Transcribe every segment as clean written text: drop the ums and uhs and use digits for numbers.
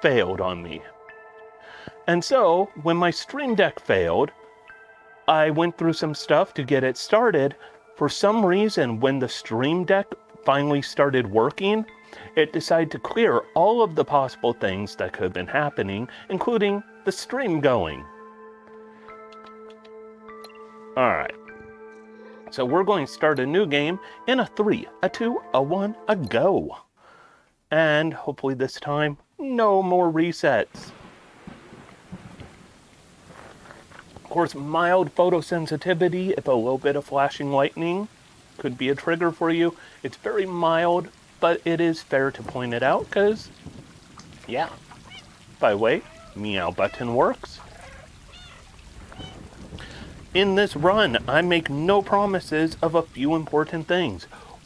failed on me. And so, when my Stream Deck failed, I went through some stuff to get it started. For some reason, when the Stream Deck finally started working, it decided to clear all of the possible things that could have been happening, including the stream going. Alright. So we're going to start a new game in a 3, a 2, a 1, a go. And hopefully this time, no more resets. Of course, mild photosensitivity, if a little bit of flashing lightning could be a trigger for you. It's very mild, but it is fair to point it out, because, yeah. By the way, meow button works. In this run, I make no promises of a few important things.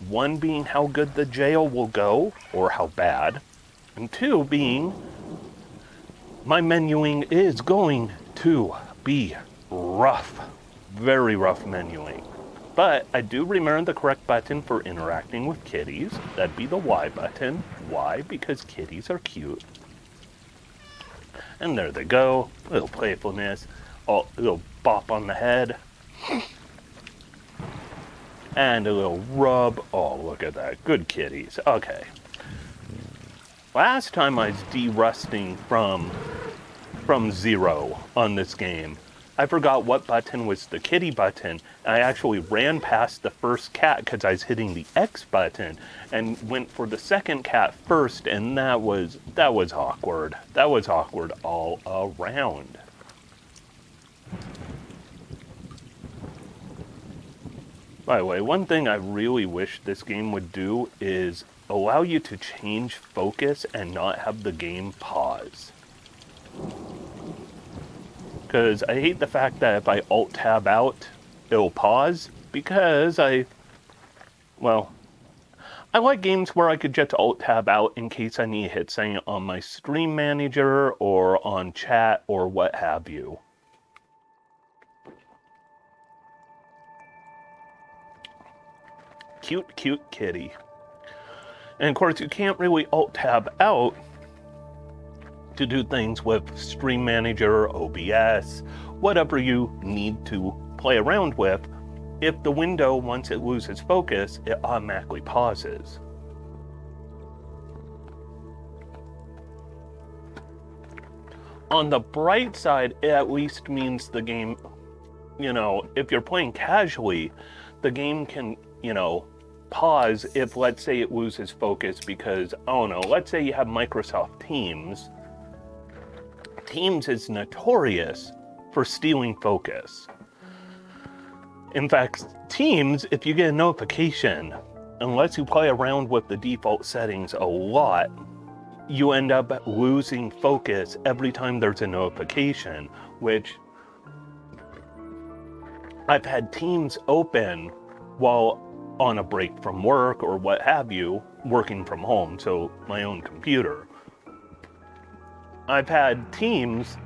One being how good the jail will go, or how bad. And two being, my menuing is going to be rough. Very rough menuing. But I do remember the correct button for interacting with kitties. That'd be the Y button. Why? Because kitties are cute. And there they go. A little playfulness. A little bop on the head. And a little rub. Oh, look at that. Good kitties. Okay. Last time I was derusting from 0 on this game. I forgot what button was the kitty button. I actually ran past the first cat because I was hitting the X button and went for the second cat first, and that was awkward. That was awkward all around. By the way, one thing I really wish this game would do is allow you to change focus and not have the game pause. Because I hate the fact that if I Alt-Tab out, it'll pause, because I like games where I could just Alt-Tab out in case I need to hit something on my stream manager or on chat or what have you. Cute, cute kitty. And of course, you can't really Alt-Tab out to do things with Stream Manager, OBS, whatever you need to play around with. If the window, once it loses focus, it automatically pauses. On the bright side, it at least means the game, if you're playing casually, the game can, pause if, let's say, it loses focus because, let's say you have Microsoft Teams. Teams is notorious for stealing focus. In fact, Teams, if you get a notification, unless you play around with the default settings a lot, you end up losing focus every time there's a notification, which I've had Teams open while on a break from work or what have you, working from home, so my own computer. I've had Teams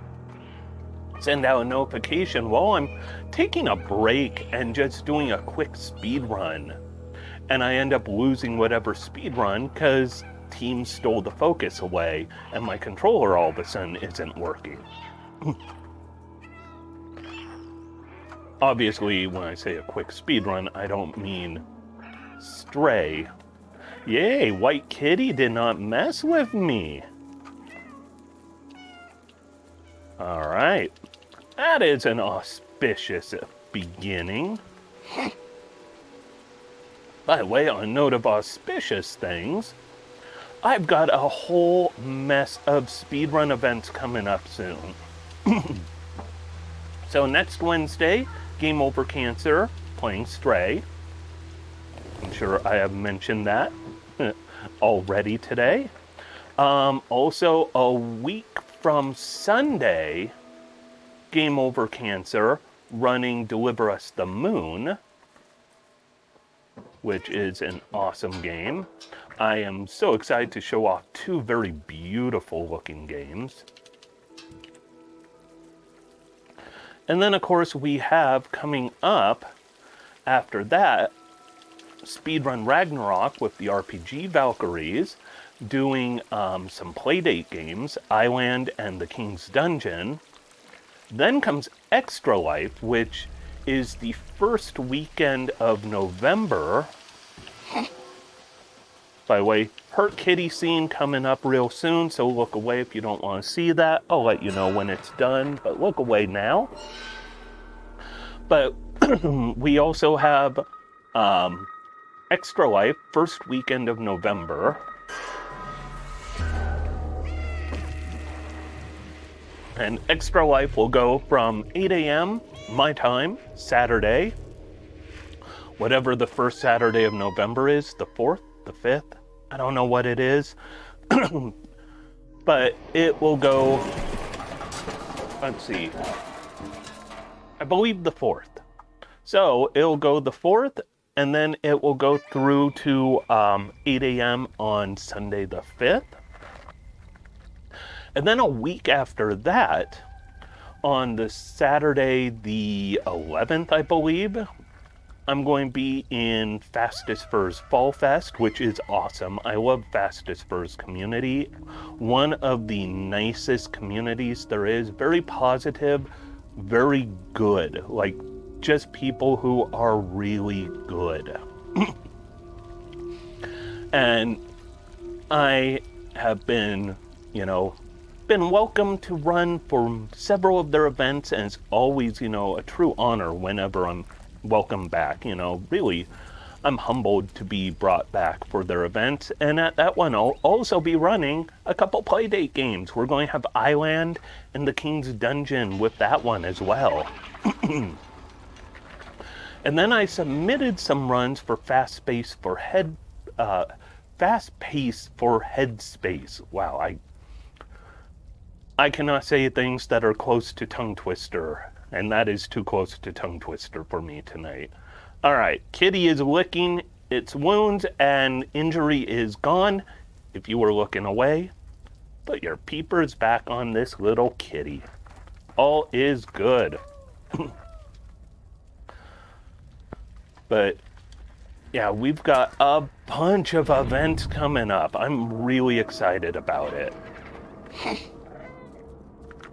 send out a notification while I'm taking a break and just doing a quick speed run. And I end up losing whatever speed run because Teams stole the focus away and my controller all of a sudden isn't working. Obviously, when I say a quick speed run, I don't mean Stray. Yay, White Kitty did not mess with me. Alright, that is an auspicious beginning. By the way, on a note of auspicious things, I've got a whole mess of speedrun events coming up soon. So next Wednesday, Game Over Cancer, playing Stray. I'm sure I have mentioned that already today. Also, a week from Sunday, Game Over Cancer, running Deliver Us the Moon, which is an awesome game. I am so excited to show off two very beautiful looking games. And then, of course, we have coming up after that, Speedrun Ragnarok with the RPG Valkyries. doing some Playdate games, Island and the King's Dungeon. Then comes Extra Life, which is the first weekend of November. By the way, Hurt Kitty scene coming up real soon, so look away if you don't want to see that. I'll let you know when it's done, but look away now. But we also have Extra Life, first weekend of November. And Extra Life will go from 8 a.m. my time, Saturday, whatever the first Saturday of November is, the 4th, the 5th, I don't know what it is. But it will go, let's see, I believe the 4th. So it'll go the 4th, and then it will go through to 8 a.m. on Sunday the 5th. And then a week after that, on the Saturday the 11th, I believe, I'm going to be in Fastest Furs Fall Fest, which is awesome. I love Fastest Furs community. One of the nicest communities there is. Very positive, very good. Like, just people who are really good. And I have been, been welcome to run for several of their events, and it's always, a true honor whenever I'm welcome back. Really, I'm humbled to be brought back for their events. And at that one, I'll also be running a couple Playdate games. We're going to have Island and the King's Dungeon with that one as well. And then I submitted some runs for Fast Pace for Headspace. Wow, I cannot say things that are close to tongue twister, and that is too close to tongue twister for me tonight. All right, Kitty is licking its wounds, and injury is gone. If you were looking away, put your peepers back on this little kitty. All is good. But yeah, we've got a bunch of events coming up. I'm really excited about it.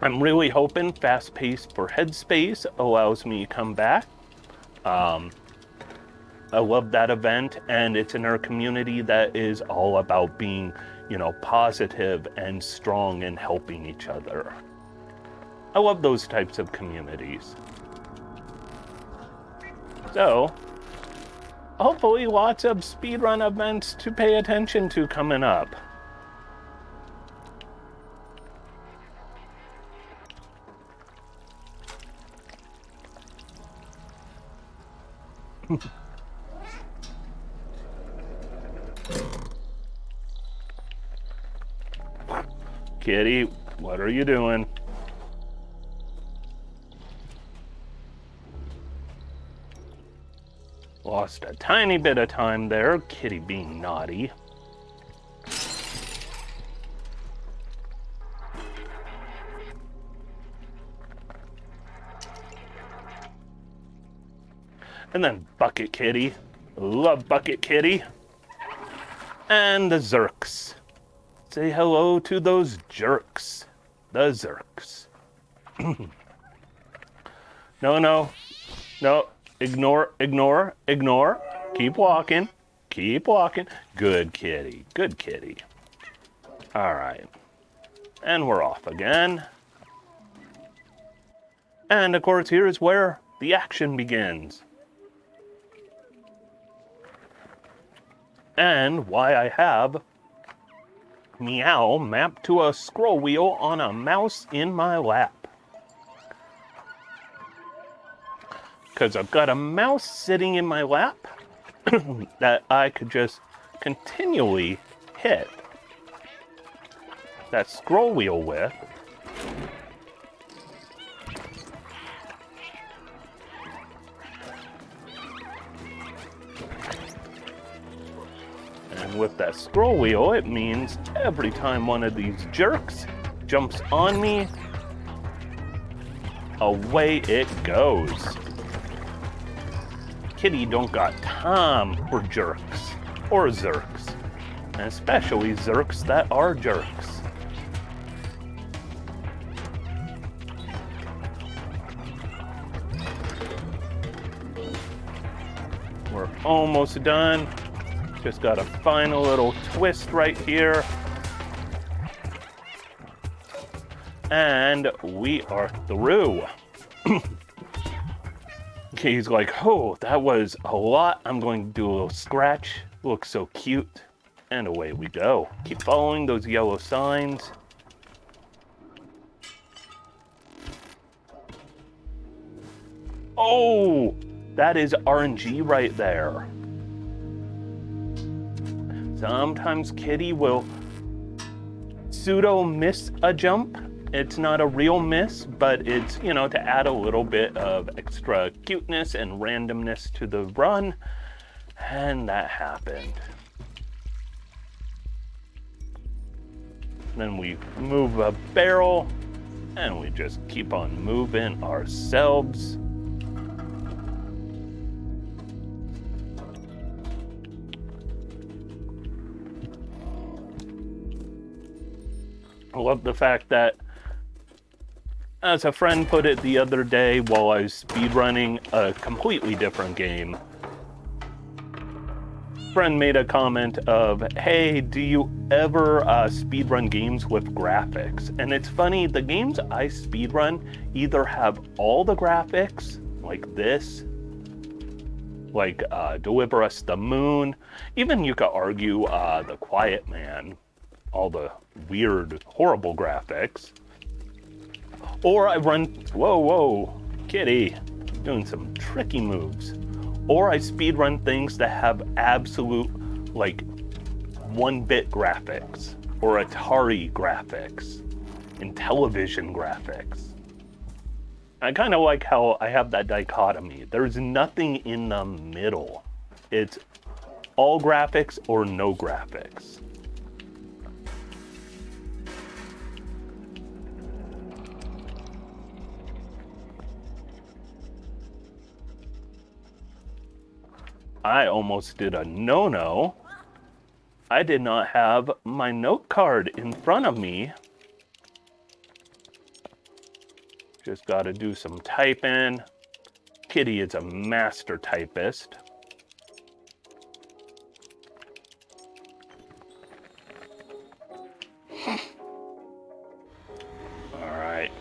I'm really hoping Fast Pace for Headspace allows me to come back. I love that event, and it's in our community that is all about being, positive and strong and helping each other. I love those types of communities. So, hopefully lots of speedrun events to pay attention to coming up. Kitty, what are you doing? Lost a tiny bit of time there, Kitty being naughty. And then Bucket Kitty. Love Bucket Kitty. And the Zerks. Say hello to those jerks. The Zerks. No. Ignore. Keep walking. Good kitty. All right. And we're off again. And of course, here is where the action begins. And why I have meow mapped to a scroll wheel on a mouse in my lap. Because I've got a mouse sitting in my lap that I could just continually hit that scroll wheel with. And with that scroll wheel, it means every time one of these jerks jumps on me, away it goes. Kitty don't got time for jerks or zerks. especially zerks that are jerks. We're almost done. Just got a final little twist right here. And we are through. He's like, oh, that was a lot. I'm going to do a little scratch. Looks so cute. And away we go. Keep following those yellow signs. Oh, that is RNG right there. Sometimes Kitty will pseudo miss a jump. It's not a real miss, but it's, you know, to add a little bit of extra cuteness and randomness to the run. And that happened. Then we move a barrel, and we just keep on moving ourselves. I love the fact that, as a friend put it the other day while I was speedrunning a completely different game, friend made a comment of, hey, do you ever speedrun games with graphics? And it's funny, the games I speedrun either have all the graphics, like this, like Deliver Us the Moon, even you could argue The Quiet Man, all the weird, horrible graphics. Or I run, whoa, Kitty, doing some tricky moves. Or I speedrun things that have absolute, like, 1-bit graphics, or Atari graphics, and television graphics. I kind of like how I have that dichotomy. There's nothing in the middle. It's all graphics or no graphics. I almost did a no-no. I did not have my note card in front of me. Just got to do some typing. Kitty is a master typist. All right.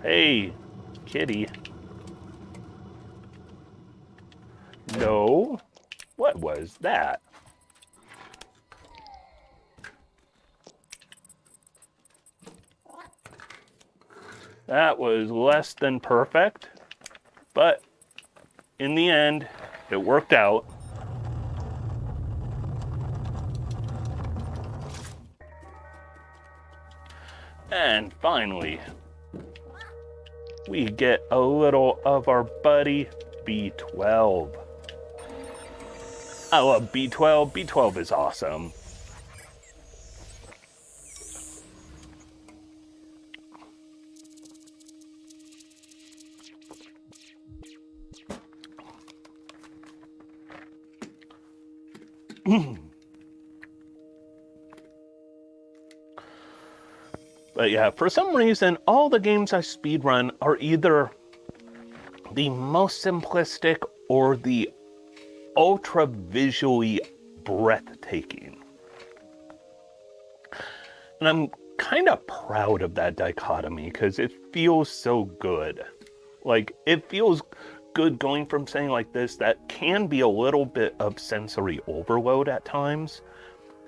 Hey, Kitty. No. What was that? That was less than perfect, but in the end, it worked out. And finally, we get a little of our buddy B12. I love B12. B12 is awesome. But yeah, for some reason, all the games I speedrun are either the most simplistic or the ultra visually breathtaking. And I'm kind of proud of that dichotomy because it feels so good. Like, it feels good going from saying like this that can be a little bit of sensory overload at times,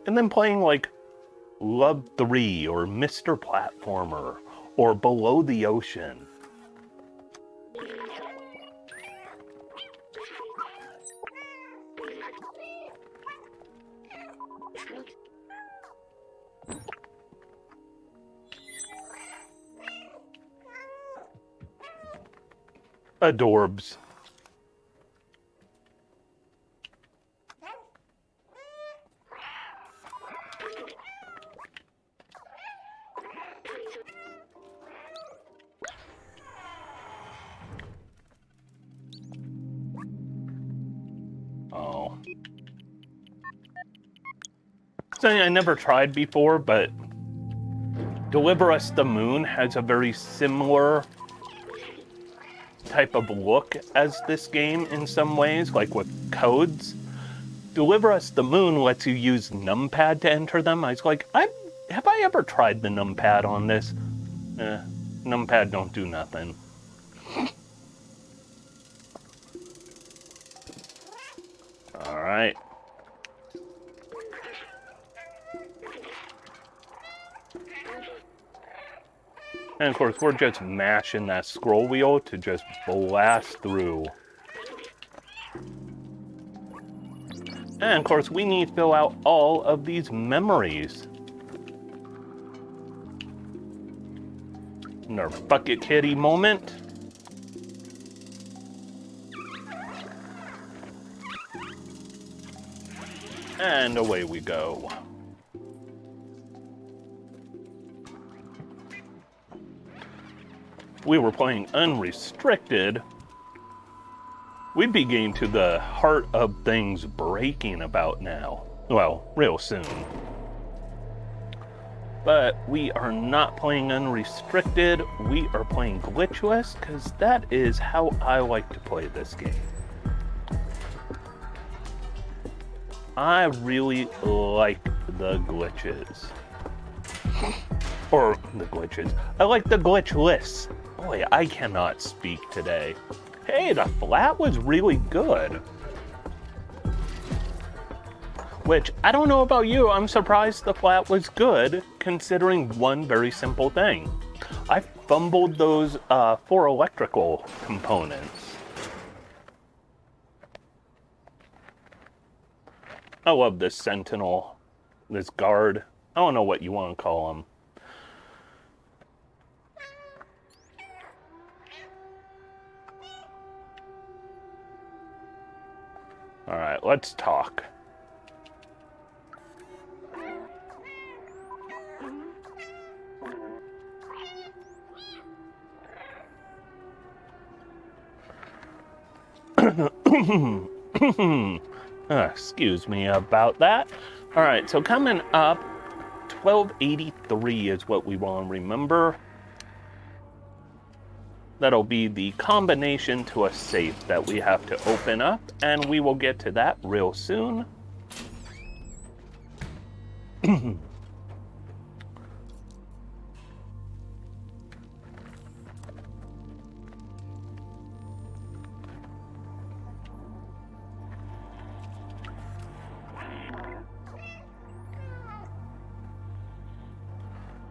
and then playing like Love 3 or Mr. Platformer or Below the Ocean. Adorbs. something I never tried before, but Deliver Us the Moon has a very similar type of look as this game in some ways, like with codes. Deliver Us the Moon lets you use numpad to enter them. I was like, have I ever tried the numpad on this? Numpad don't do nothing. All right. And of course, we're just mashing that scroll wheel to just blast through. And of course, we need to fill out all of these memories. In our bucket kitty moment. And away we go. We were playing unrestricted. We'd be getting to the heart of things breaking about now. Well, real soon. But we are not playing unrestricted. We are playing glitchless, because that is how I like to play this game. I really like the glitches. Or the glitches. I like the glitchless. Boy, I cannot speak today. Hey, the flat was really good. Which, I don't know about you, I'm surprised the flat was good, considering one very simple thing. I fumbled those 4 electrical components. I love this sentinel, this guard. I don't know what you want to call him. All right, let's talk. Excuse me about that. All right, so coming up, 1283 is what we want to remember. That'll be the combination to a safe that we have to open up, and we will get to that real soon.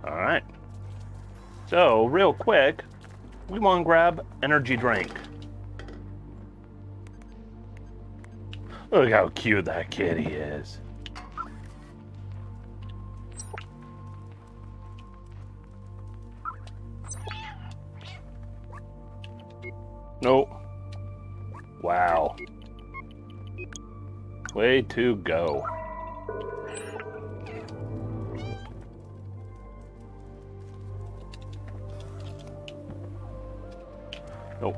All right. So, real quick, we want to grab energy drink. Look how cute that kitty is. Nope. Wow. Way to go. Nope.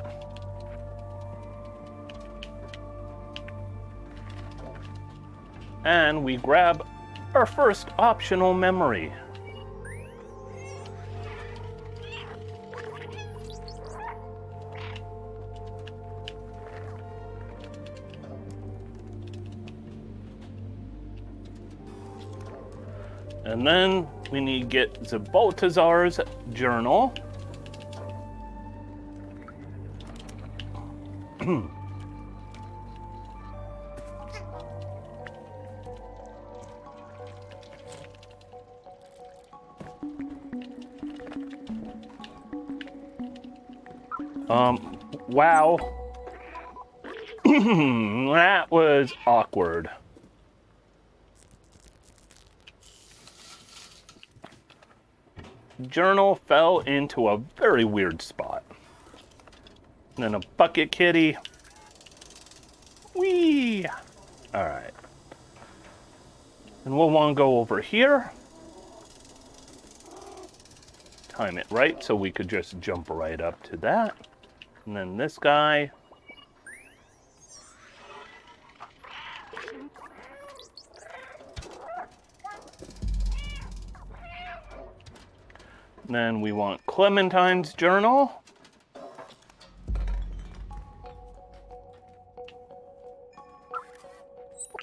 And we grab our first optional memory. And then we need to get the Baltazar's journal. Wow. That was awkward. Journal fell into a very weird spot. And then a bucket kitty. Whee! Alright. And we'll want to go over here. Time it right so we could just jump right up to that. And then this guy. Then we want Clementine's journal.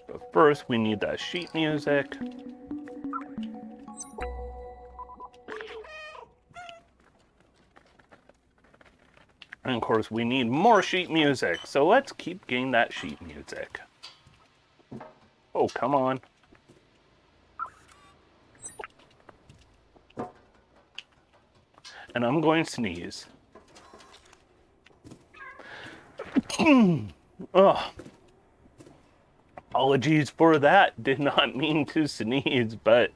But first, we need that sheet music. And of course, we need more sheet music. So let's keep getting that sheet music. Oh, come on. And I'm going to sneeze. Oh. Apologies for that. Did not mean to sneeze, but...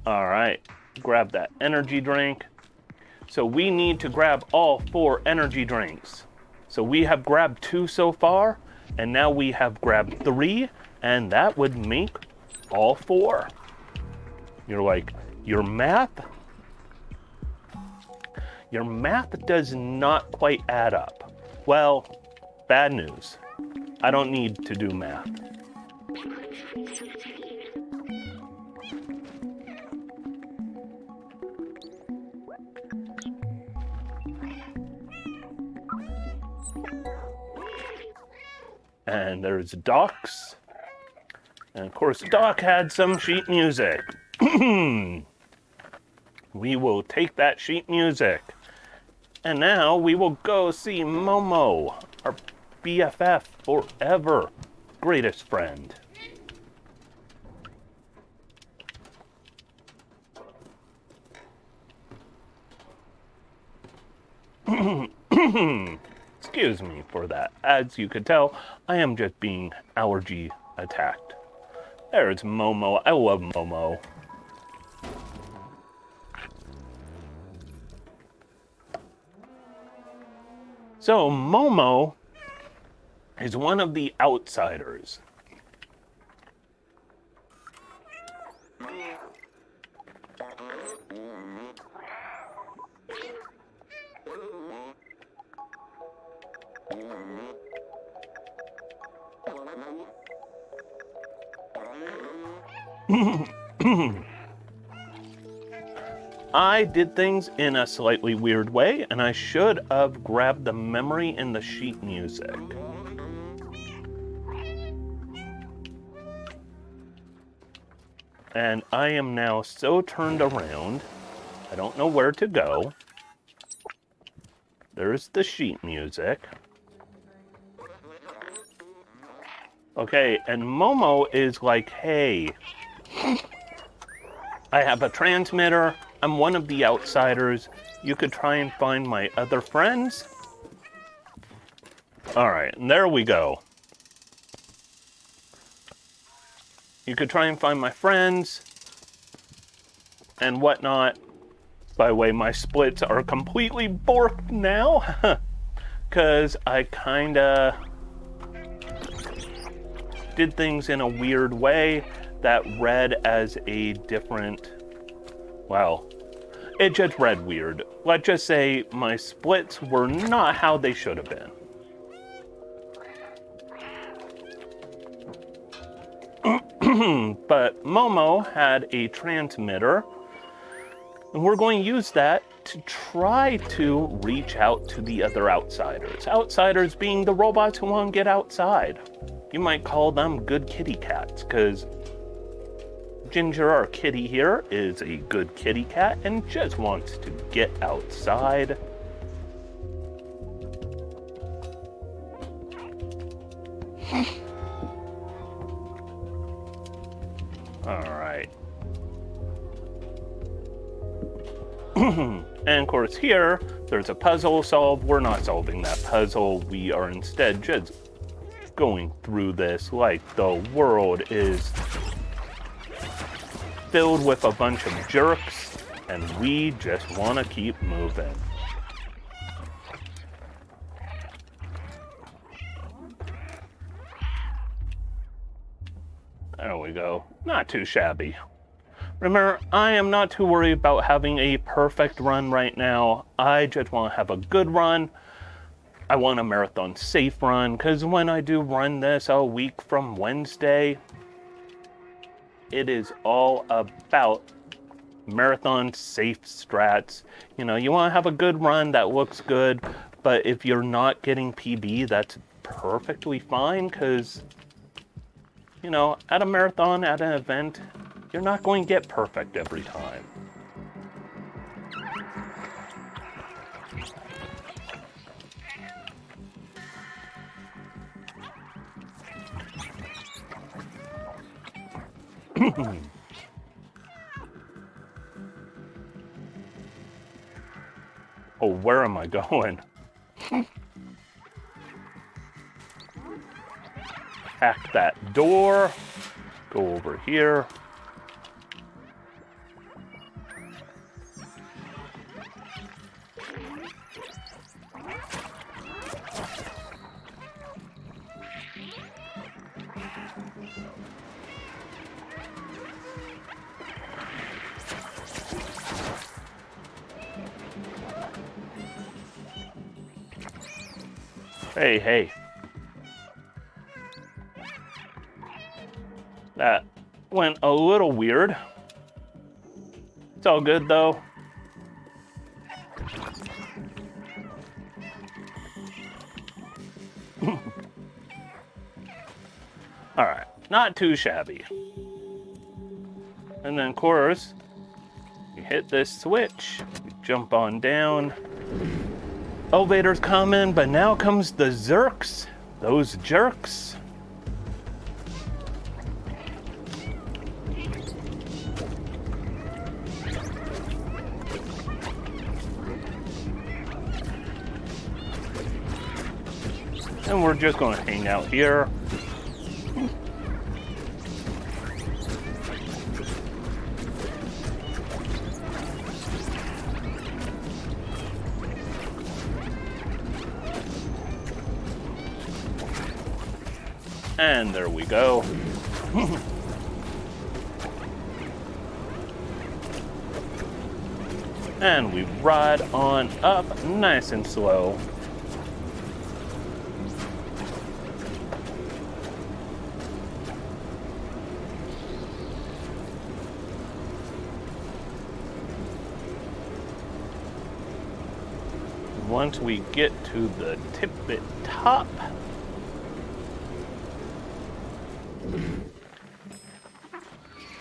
All right, grab that energy drink. So we need to grab all 4 energy drinks. So we have grabbed 2 so far, and now we have grabbed 3, and that would make all 4. You're like, your math does not quite add up. Well, bad news. I don't need to do math. And there's Doc's. And of course, Doc had some sheet music. We will take that sheet music. And now we will go see Momo, our BFF forever, greatest friend. Excuse me for that. As you could tell, I am just being allergy attacked. There's Momo. I love Momo. So Momo is one of the outsiders. I did things in a slightly weird way, and I should have grabbed the memory in the sheet music. And I am now so turned around, I don't know where to go. There's the sheet music. Okay, and Momo is like, hey, I have a transmitter. I'm one of the outsiders. You could try and find my other friends. All right, and there we go. You could try and find my friends and whatnot. By the way, my splits are completely borked now because I kind of did things in a weird way that read as a different, well, it just read weird. Let's just say my splits were not how they should have been. But Momo had a transmitter, and we're going to use that to try to reach out to the other outsiders. Outsiders being the robots who want to get outside. You might call them good kitty cats, because Ginger, our kitty here, is a good kitty cat and just wants to get outside. All right. And of course here, there's a puzzle solved. We're not solving that puzzle. We are instead just going through this like the world is filled with a bunch of jerks, and we just want to keep moving. There we go. Not too shabby. Remember, I am not too worried about having a perfect run right now. I just want to have a good run. I want a marathon safe run, because when I do run this a week from Wednesday, it is all about marathon safe strats. You know, you want to have a good run that looks good, but if you're not getting PB, that's perfectly fine, because, you know, at a marathon, at an event, you're not going to get perfect every time. Oh, where am I going? Hack that door. Go over here. Hey, hey. That went a little weird. It's all good, though. All right, not too shabby. And then, of course, you hit this switch, you jump on down. Elevator's coming, but now comes the Zerks, those jerks. And we're just going to hang out here. And there we go. And we ride on up nice and slow. Once we get to the tip-bit top,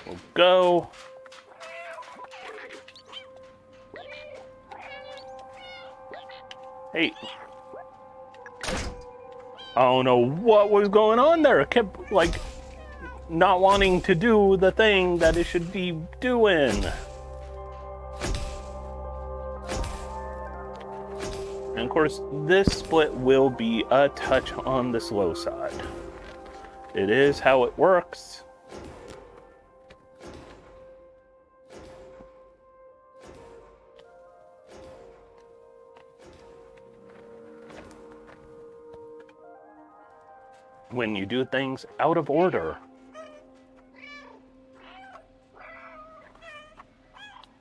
we'll go. Hey. I don't know what was going on there. It kept, like, not wanting to do the thing that it should be doing. And of course, this split will be a touch on the slow side. It is how it works. When you do things out of order.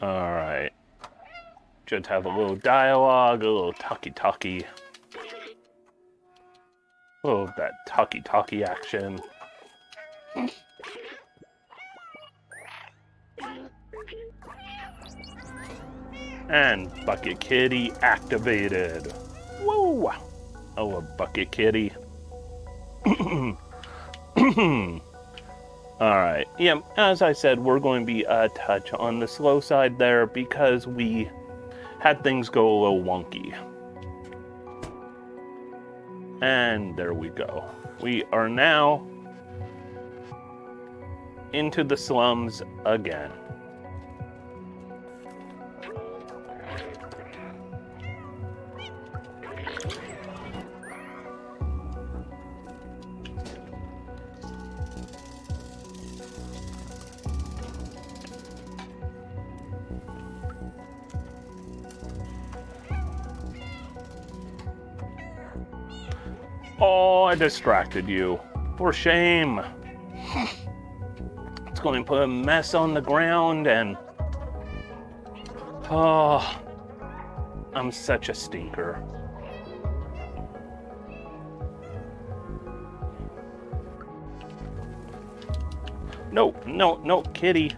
All right. Just have a little dialogue, a little talkie-talkie. Oh, that talkie-talkie action. And Bucket Kitty activated. Woo! Oh, a Bucket Kitty. Alright, yeah, as I said, we're going to be a touch on the slow side there because we had things go a little wonky. And there we go. We are now into the slums again. Oh, I distracted you. For shame. It's going to put a mess on the ground and... Oh, I'm such a stinker. No, no, no, kitty.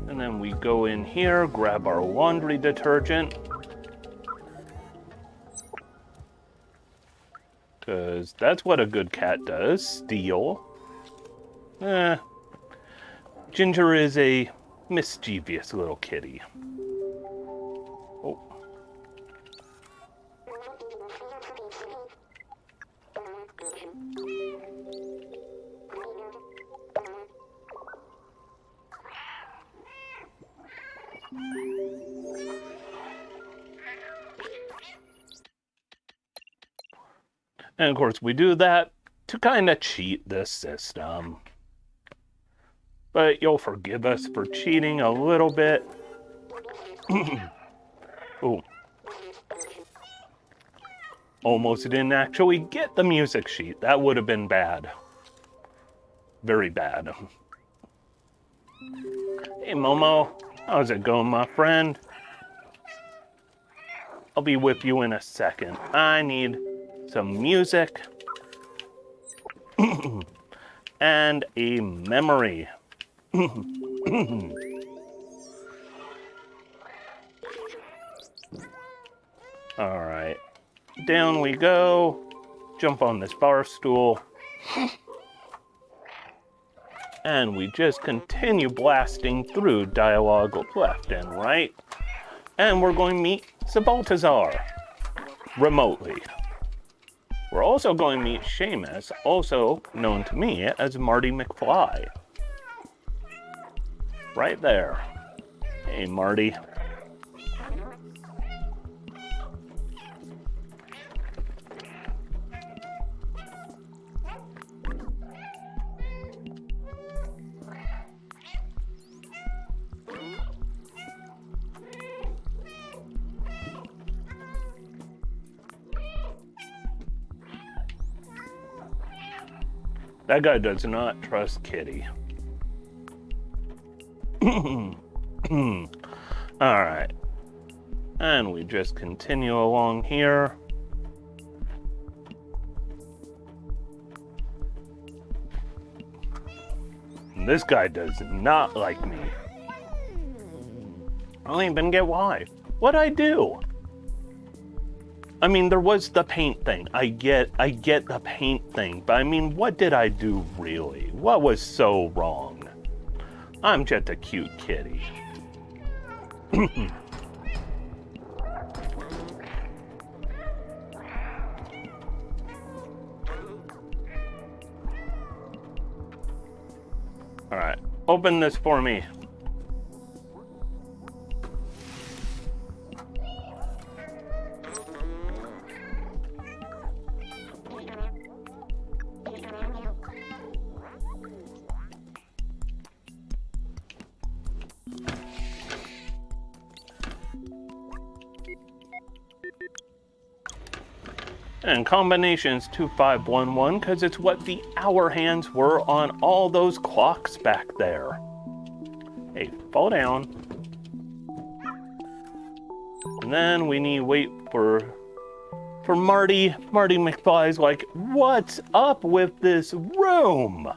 And then we go in here, grab our laundry detergent. Because that's what a good cat does, steal. Ginger is a mischievous little kitty. Oh. And of course we do that to kind of cheat this system. But you'll forgive us for cheating a little bit. Oh. Almost didn't actually get the music sheet. That would have been bad. Very bad. Hey, Momo. How's it going, my friend? I'll be with you in a second. I need some music. And a memory. All right. Down we go. Jump on this bar stool. And we just continue blasting through dialogue left and right. And we're going to meet Baltazar remotely. We're also going to meet Seamus, also known to me as Marty McFly. Right there. Hey, Marty. That guy does not trust Kitty. Alright. And we just continue along here. And this guy does not like me. I don't even get why. What'd I do? I mean, there was the paint thing. I get the paint thing. But I mean, what did I do really? What was so wrong? I'm just a cute kitty. All right, open this for me. And combinations 2511 because it's what the hour hands were on all those clocks back there. Hey, fall down. And then we need to wait for Marty. Marty McFly's like, what's up with this room?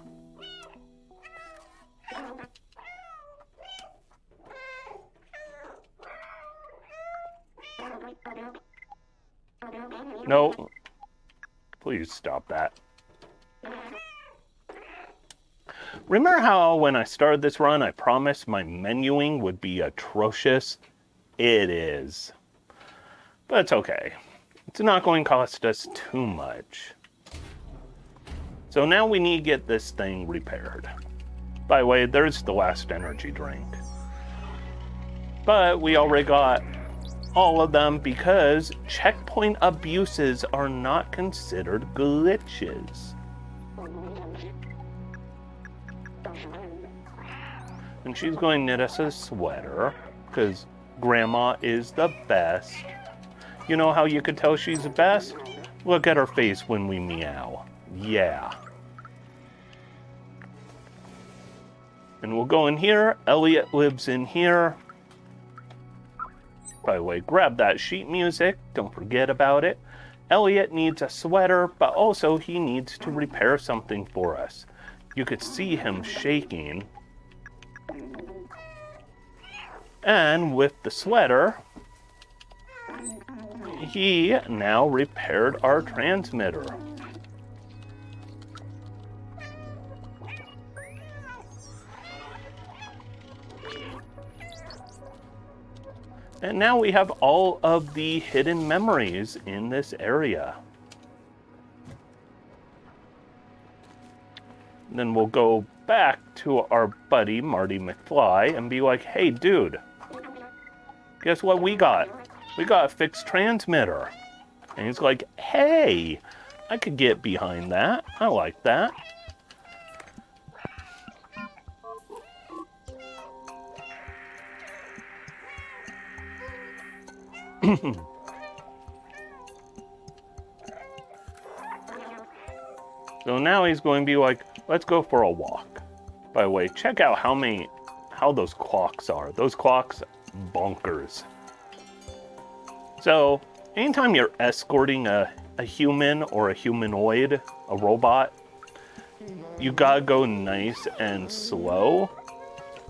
No. Please stop that. Remember how when I started this run, I promised my menuing would be atrocious? It is. But it's okay. It's not going to cost us too much. So now we need to get this thing repaired. By the way, there's the last energy drink. But we already got all of them because checkpoint abuses are not considered glitches. And she's going to knit us a sweater because Grandma is the best. You know how you could tell she's the best? Look at her face when we meow. Yeah. And we'll go in here. Elliot lives in here. By the way, grab that sheet music. Don't forget about it. Elliot needs a sweater, but also he needs to repair something for us. You could see him shaking. And with the sweater, he now repaired our transmitter. And now we have all of the hidden memories in this area. And then we'll go back to our buddy Marty McFly and be like, hey dude, guess what we got? We got a fixed transmitter. And he's like, hey, I could get behind that. I like that. So now he's going to be like, let's go for a walk. By the way, check out how those clocks are. Those clocks, bonkers. So anytime you're escorting a human or a humanoid, a robot, you gotta go nice and slow.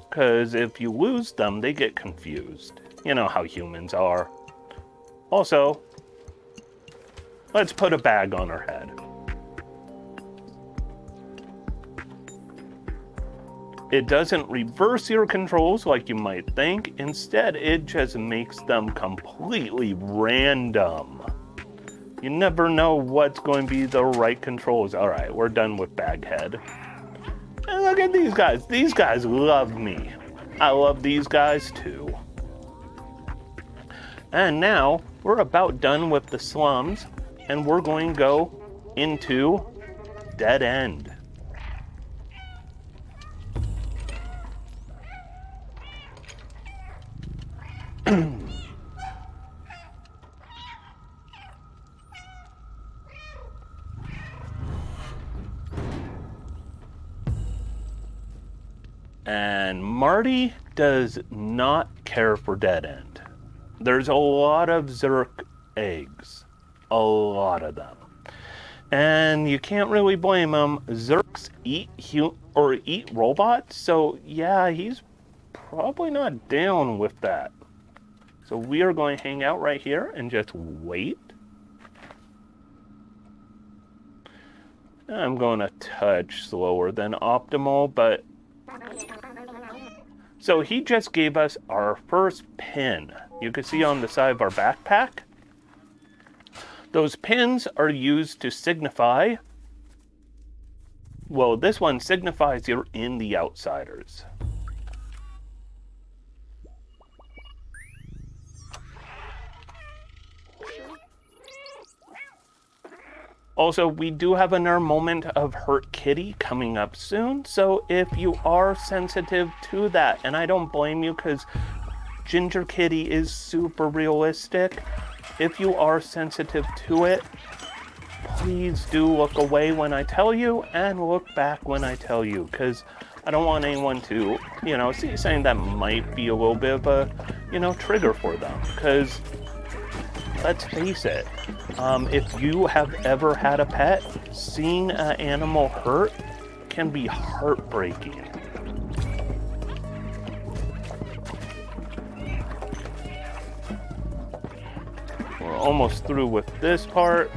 Because if you lose them, they get confused. You know how humans are. Also, let's put a bag on her head. It doesn't reverse your controls like you might think. Instead, it just makes them completely random. You never know what's going to be the right controls. All right, we're done with Baghead. And look at these guys. These guys love me. I love these guys too. And now we're about done with the slums, and we're going to go into Dead End. And Marty does not care for Dead End. There's a lot of Zerk eggs. A lot of them. And you can't really blame him. Zerks eat robots, so yeah, he's probably not down with that. So we are going to hang out right here and just wait. I'm going to touch slower than optimal, but... So he just gave us our first pin. You can see on the side of our backpack. Those pins are used to signify... Well, this one signifies you're in the Outsiders. Also, we do have another moment of Hurt Kitty coming up soon, so if you are sensitive to that, and I don't blame you because Ginger Kitty is super realistic, if you are sensitive to it, please do look away when I tell you, and look back when I tell you, because I don't want anyone to, see something that might be a little bit of a, trigger for them, because... Let's face it, if you have ever had a pet, seeing an animal hurt can be heartbreaking. We're almost through with this part.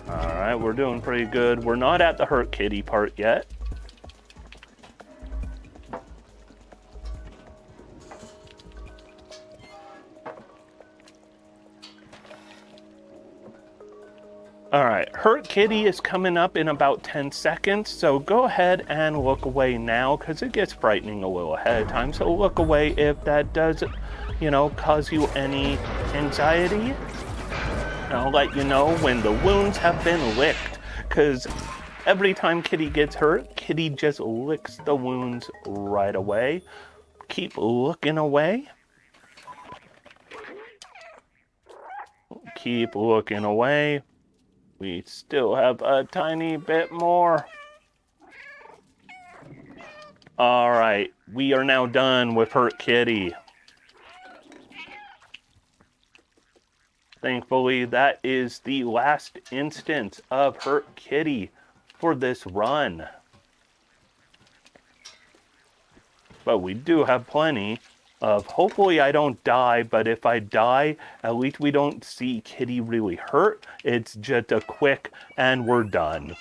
Alright, we're doing pretty good. We're not at the Hurt Kitty part yet. Alright, Hurt Kitty is coming up in about 10 seconds, so go ahead and look away now, because it gets frightening a little ahead of time, so look away if that does, cause you any anxiety. And I'll let you know when the wounds have been licked, because every time Kitty gets hurt, Kitty just licks the wounds right away. Keep looking away. Keep looking away. We still have a tiny bit more. All right, we are now done with Hurt Kitty. Thankfully, that is the last instance of Hurt Kitty for this run. But we do have plenty of, hopefully I don't die, but if I die, at least we don't see Kitty really hurt. It's just a quick, and we're done.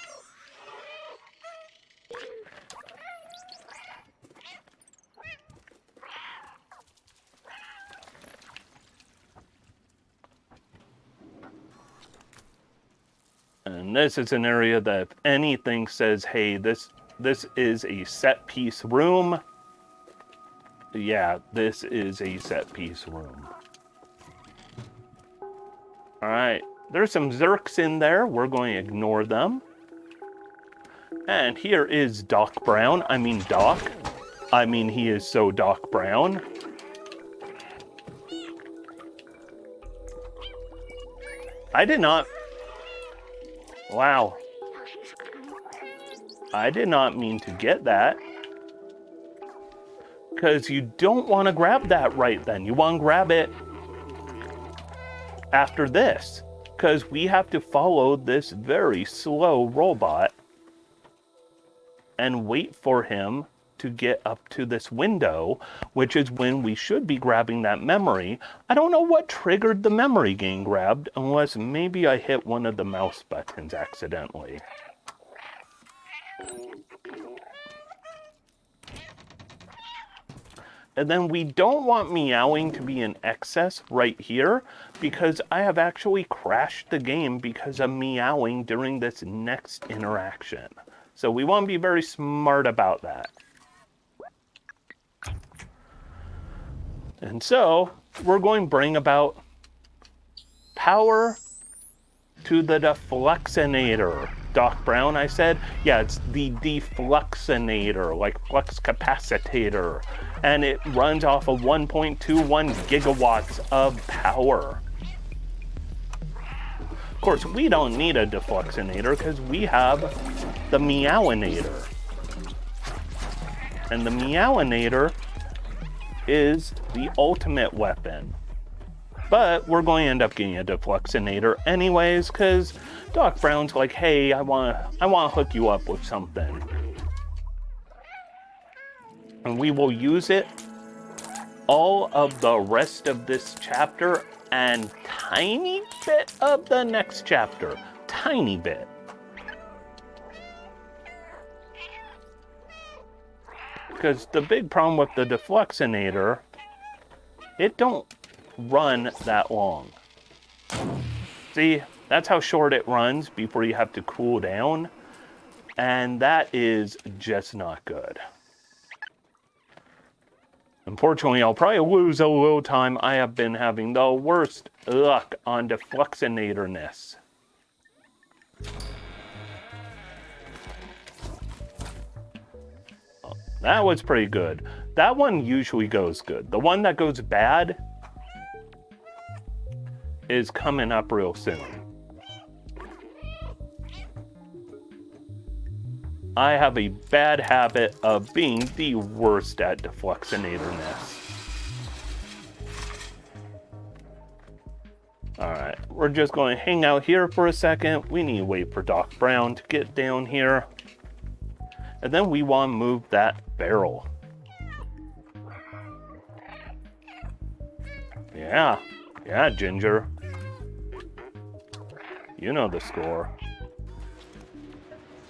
And this is an area that if anything says, hey, this is a set piece room. Yeah, this is a set piece room. All right, there's some Zerks in there. We're going to ignore them. And here is Doc Brown. I mean Doc. I mean, he is so Doc Brown. I did not... Wow. I did not mean to get that. Because you don't want to grab that right then. You want to grab it after this. Because we have to follow this very slow robot and wait for him to get up to this window, which is when we should be grabbing that memory. I don't know what triggered the memory getting grabbed, unless maybe I hit one of the mouse buttons accidentally. And then we don't want meowing to be in excess right here, because I have actually crashed the game because of meowing during this next interaction. So we want to be very smart about that. And so we're going to bring about power to the defluxinator. Doc Brown, I said? Yeah, it's the defluxinator, like flux capacitor. And it runs off of 1.21 gigawatts of power. Of course, we don't need a defluxinator because we have the meowinator. And the meowinator is the ultimate weapon. But we're going to end up getting a defluxinator anyways, because Doc Brown's like, hey, I want to hook you up with something. And we will use it all of the rest of this chapter and tiny bit of the next chapter. Tiny bit. Because the big problem with the defluxinator, it don't run that long. See, that's how short it runs before you have to cool down. And that is just not good. Unfortunately, I'll probably lose a little time. I have been having the worst luck on defluxinatorness. That was pretty good. That one usually goes good. The one that goes bad is coming up real soon. I have a bad habit of being the worst at defluxinatorness. Alright, we're just going to hang out here for a second. We need to wait for Doc Brown to get down here. And then we want to move that barrel. Yeah, Ginger. You know the score.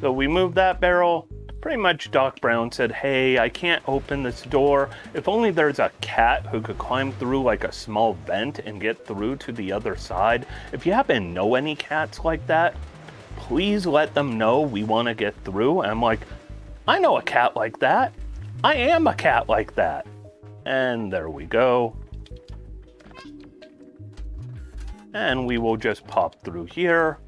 So we moved that barrel. Pretty much Doc Brown said, hey, I can't open this door. If only there's a cat who could climb through like a small vent and get through to the other side. If you happen to know any cats like that, please let them know we want to get through. And I'm like, I know a cat like that. I am a cat like that. And there we go. And we will just pop through here.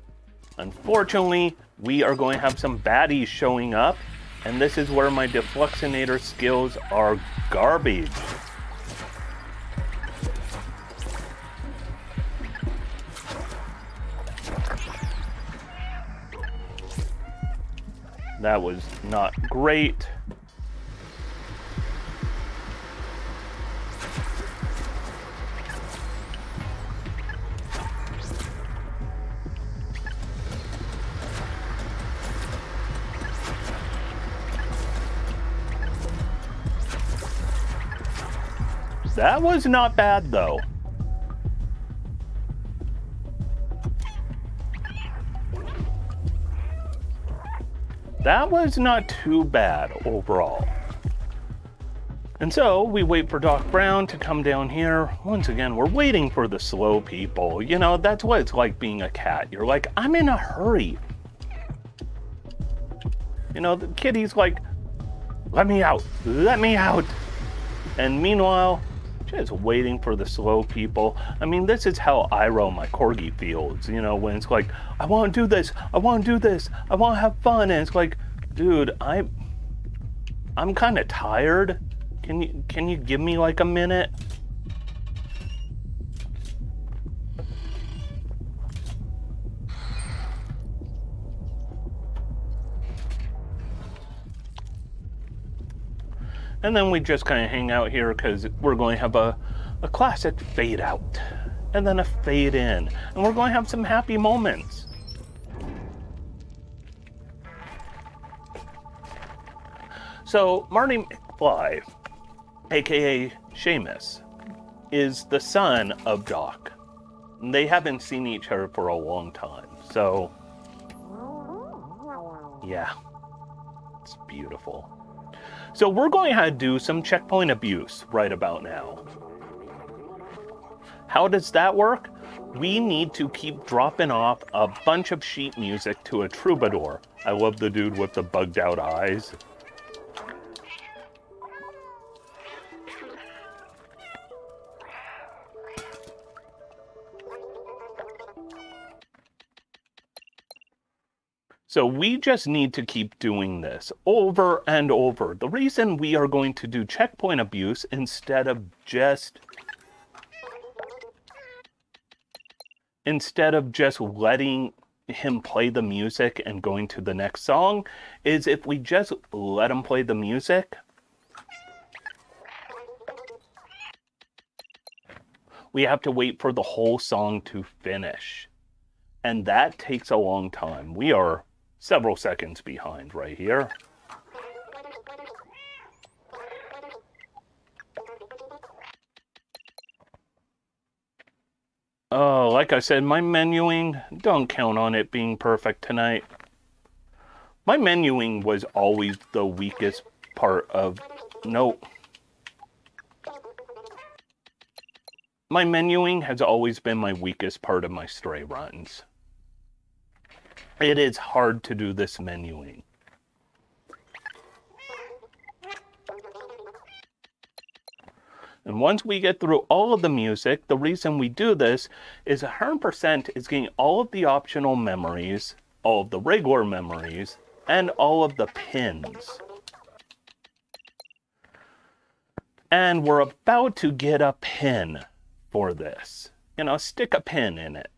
Unfortunately, we are going to have some baddies showing up. And this is where my defluxinator skills are garbage. That was not great. That was not bad, though. That was not too bad overall. And so we wait for Doc Brown to come down here. Once again, we're waiting for the slow people. You know, that's what it's like being a cat. You're like, I'm in a hurry. You know, the kitty's like, let me out, let me out. And meanwhile, just waiting for the slow people. I mean, this is how Iroh, my corgi, feels, you know, when it's like, I want to do this, I want to do this, I want to have fun. And it's like, dude, I'm kind of tired. Can you give me like a minute? And then we just kind of hang out here because we're going to have a classic fade out and then a fade in. And we're going to have some happy moments. So Marty McFly, aka Seamus, is the son of Doc. They haven't seen each other for a long time. So, yeah, it's beautiful. So we're going to do some checkpoint abuse right about now. How does that work? We need to keep dropping off a bunch of sheet music to a troubadour. I love the dude with the bugged out eyes. So we just need to keep doing this over and over. The reason we are going to do checkpoint abuse instead of just letting him play the music and going to the next song is if we just let him play the music, we have to wait for the whole song to finish. And that takes a long time. We are several seconds behind right here. Oh, like I said, my menuing, don't count on it being perfect tonight. My menuing was always the weakest part of... No. My menuing has always been my weakest part of my stray runs. It is hard to do this menuing. And once we get through all of the music, the reason we do this is 100% is getting all of the optional memories, all of the regular memories, and all of the pins. And we're about to get a pin for this. You know, stick a pin in it.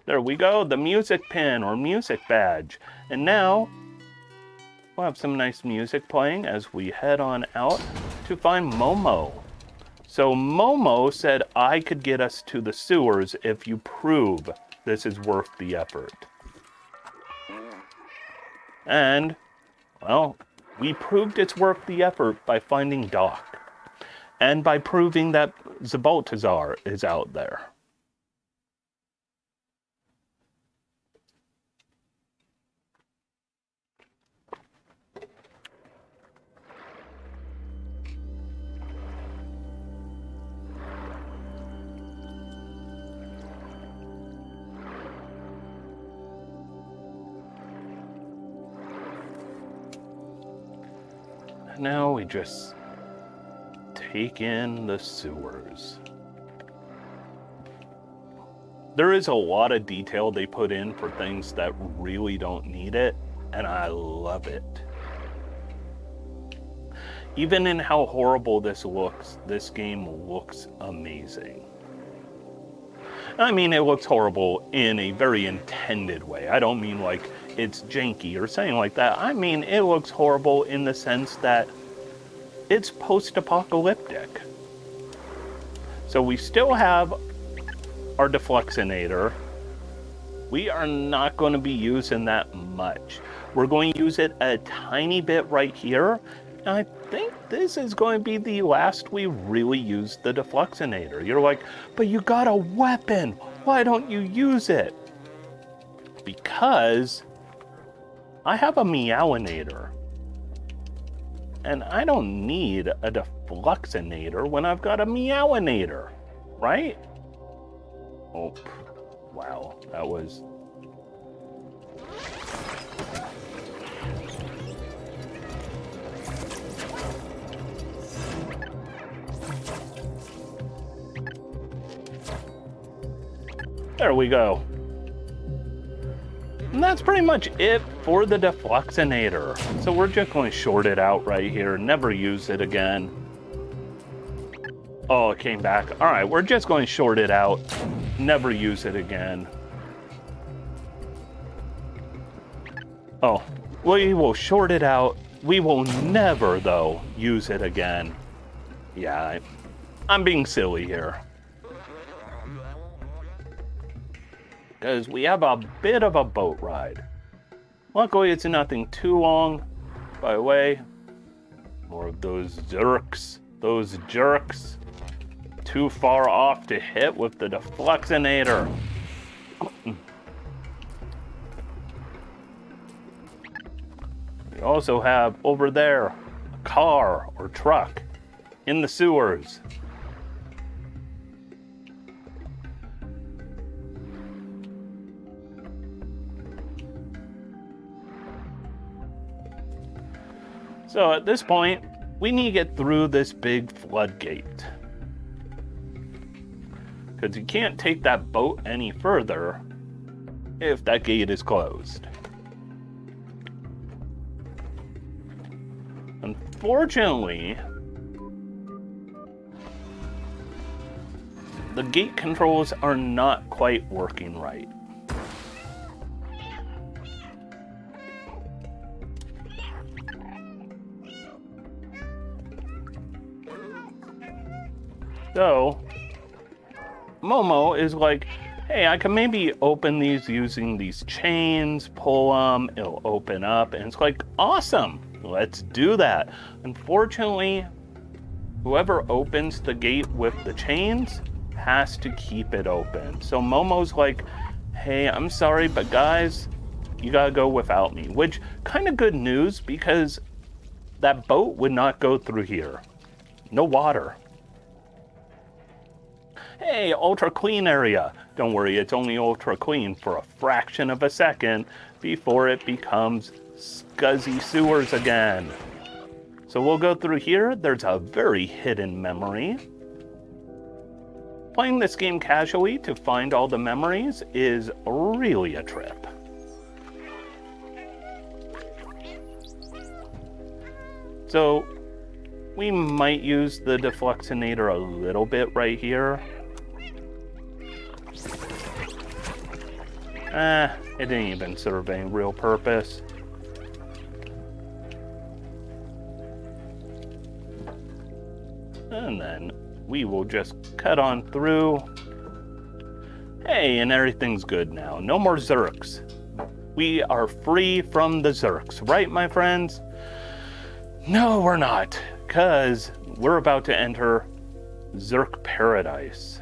There we go, the music pin or music badge. And now, we'll have some nice music playing as we head on out to find Momo. So Momo said I could get us to the sewers if you prove this is worth the effort. And, well, we proved it's worth the effort by finding Doc. And by proving that Zabaltazar is out there. Now we just take in the sewers. There is a lot of detail they put in for things that really don't need it, and I love it. Even in how horrible this looks, this game looks amazing. I mean, it looks horrible in a very intended way. I don't mean like it's janky or something like that. I mean, it looks horrible in the sense that it's post-apocalyptic. So we still have our defluxinator. We are not going to be using that much. We're going to use it a tiny bit right here. And I think this is going to be the last we really use the Defluxinator. You're like, but you got a weapon. Why don't you use it? Because I have a Meowinator. And I don't need a Defluxinator when I've got a Meowinator, right? Oh, wow, that was... There we go. And that's pretty much it for the Defluxinator. So we're just going to short it out right here, never use it again. Oh, it came back. All right, we're just going to short it out, never use it again. Oh, we will short it out. We will never, though, use it again. Yeah, I'm being silly here. Because we have a bit of a boat ride. Luckily, it's nothing too long. By the way, more of those jerks. Those jerks. Too far off to hit with the Defluxinator. We also have over there a car or truck in the sewers. So at this point, we need to get through this big floodgate. Because you can't take that boat any further if that gate is closed. Unfortunately, the gate controls are not quite working right. So, Momo is like, hey, I can maybe open these using these chains, pull them, it'll open up, and it's like, awesome, let's do that. Unfortunately, whoever opens the gate with the chains has to keep it open. So Momo's like, hey, I'm sorry, but guys, you gotta go without me, which kind of good news because that boat would not go through here. No water. Hey, ultra clean area. Don't worry, it's only ultra clean for a fraction of a second before it becomes scuzzy sewers again. So we'll go through here. There's a very hidden memory. Playing this game casually to find all the memories is really a trip. So we might use the Defluxinator a little bit right here. It didn't even serve any real purpose. And then we will just cut on through. Hey, and everything's good now. No more Zurks. We are free from the Zurks, right, my friends? No, we're not, because we're about to enter Zurk Paradise.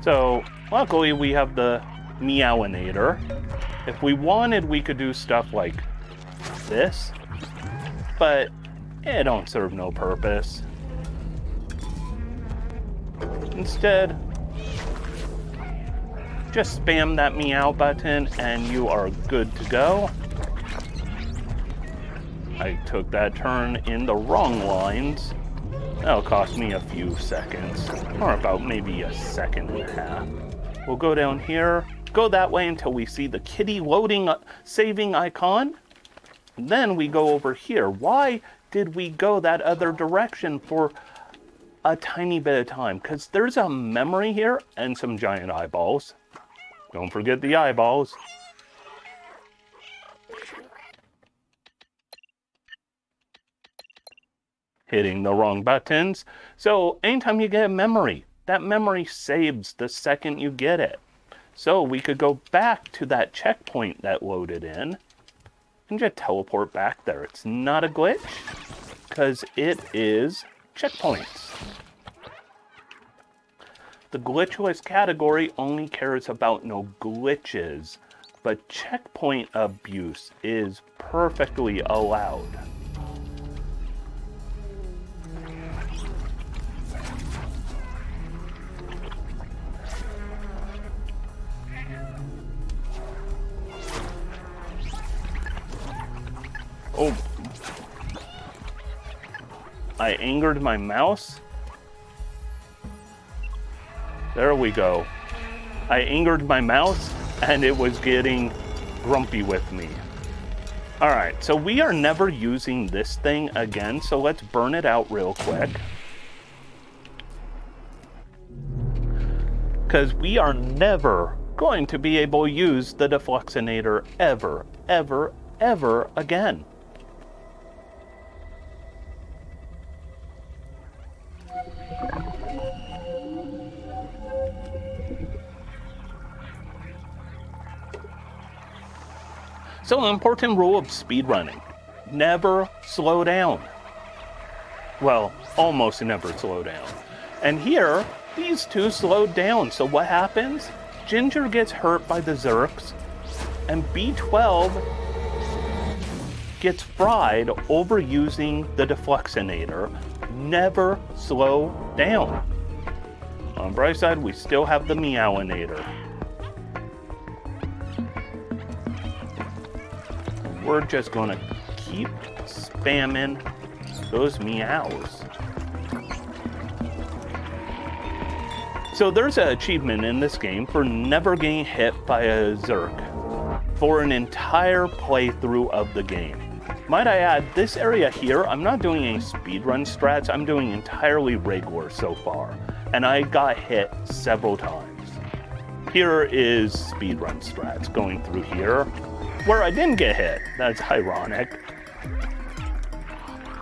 So, luckily we have the Meowinator. If we wanted, we could do stuff like this, but it don't serve no purpose. Instead, just spam that meow button and you are good to go. I took that turn in the wrong lines. That'll cost me a few seconds, or about maybe a second and a half. We'll go down here, go that way until we see the kitty loading saving icon. Then we go over here. Why did we go that other direction for a tiny bit of time? Because there's a memory here and some giant eyeballs. Don't forget the eyeballs. hitting the wrong buttons. So anytime you get a memory, that memory saves the second you get it. So we could go back to that checkpoint that loaded in and just teleport back there. It's not a glitch because it is checkpoints. The glitchless category only cares about no glitches, but checkpoint abuse is perfectly allowed. Oh, I angered my mouse. There we go. I angered my mouse and it was getting grumpy with me. All right, so we are never using this thing again, so let's burn it out real quick. Because we are never going to be able to use the defluxinator ever, ever, ever again. So an important rule of speedrunning, never slow down. Well, almost never slow down. And here, these two slowed down, so what happens? Ginger gets hurt by the Zerks, and B12 gets fried overusing the defluxinator. Never slow down. On the bright side, we still have the Meowinator. We're just gonna keep spamming those meows. So there's an achievement in this game for never getting hit by a Zerk for an entire playthrough of the game. Might I add, this area here, I'm not doing any speedrun strats, I'm doing entirely regular so far. And I got hit several times. Here is speedrun strats going through here, where I didn't get hit. That's ironic.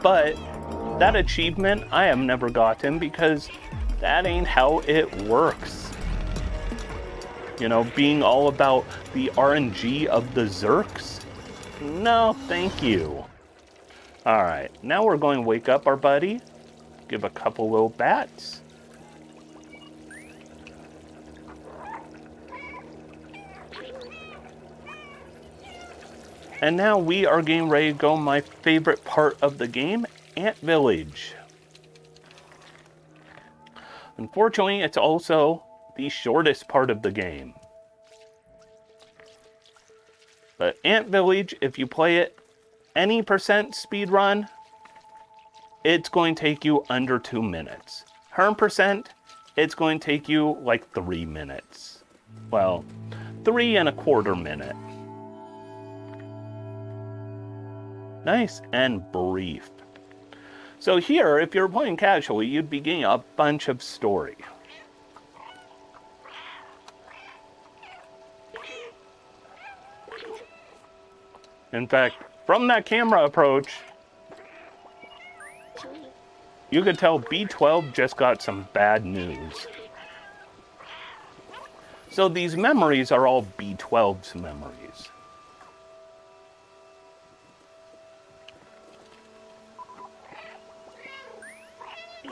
But that achievement I have never gotten because that ain't how it works. You know, being all about the RNG of the Zerks? No, thank you. Alright, now we're going to wake up our buddy. Give a couple little bats. And now we are getting ready to go my favorite part of the game, Ant Village. Unfortunately, it's also the shortest part of the game. But Ant Village, if you play it any percent speed run, it's going to take you under 2 minutes. 100%, it's going to take you like 3 minutes. Well, 3¼ minutes. Nice and brief. So here, if you're playing casually, you'd be getting a bunch of story. In fact, from that camera approach, you could tell B12 just got some bad news. So these memories are all B12's memories.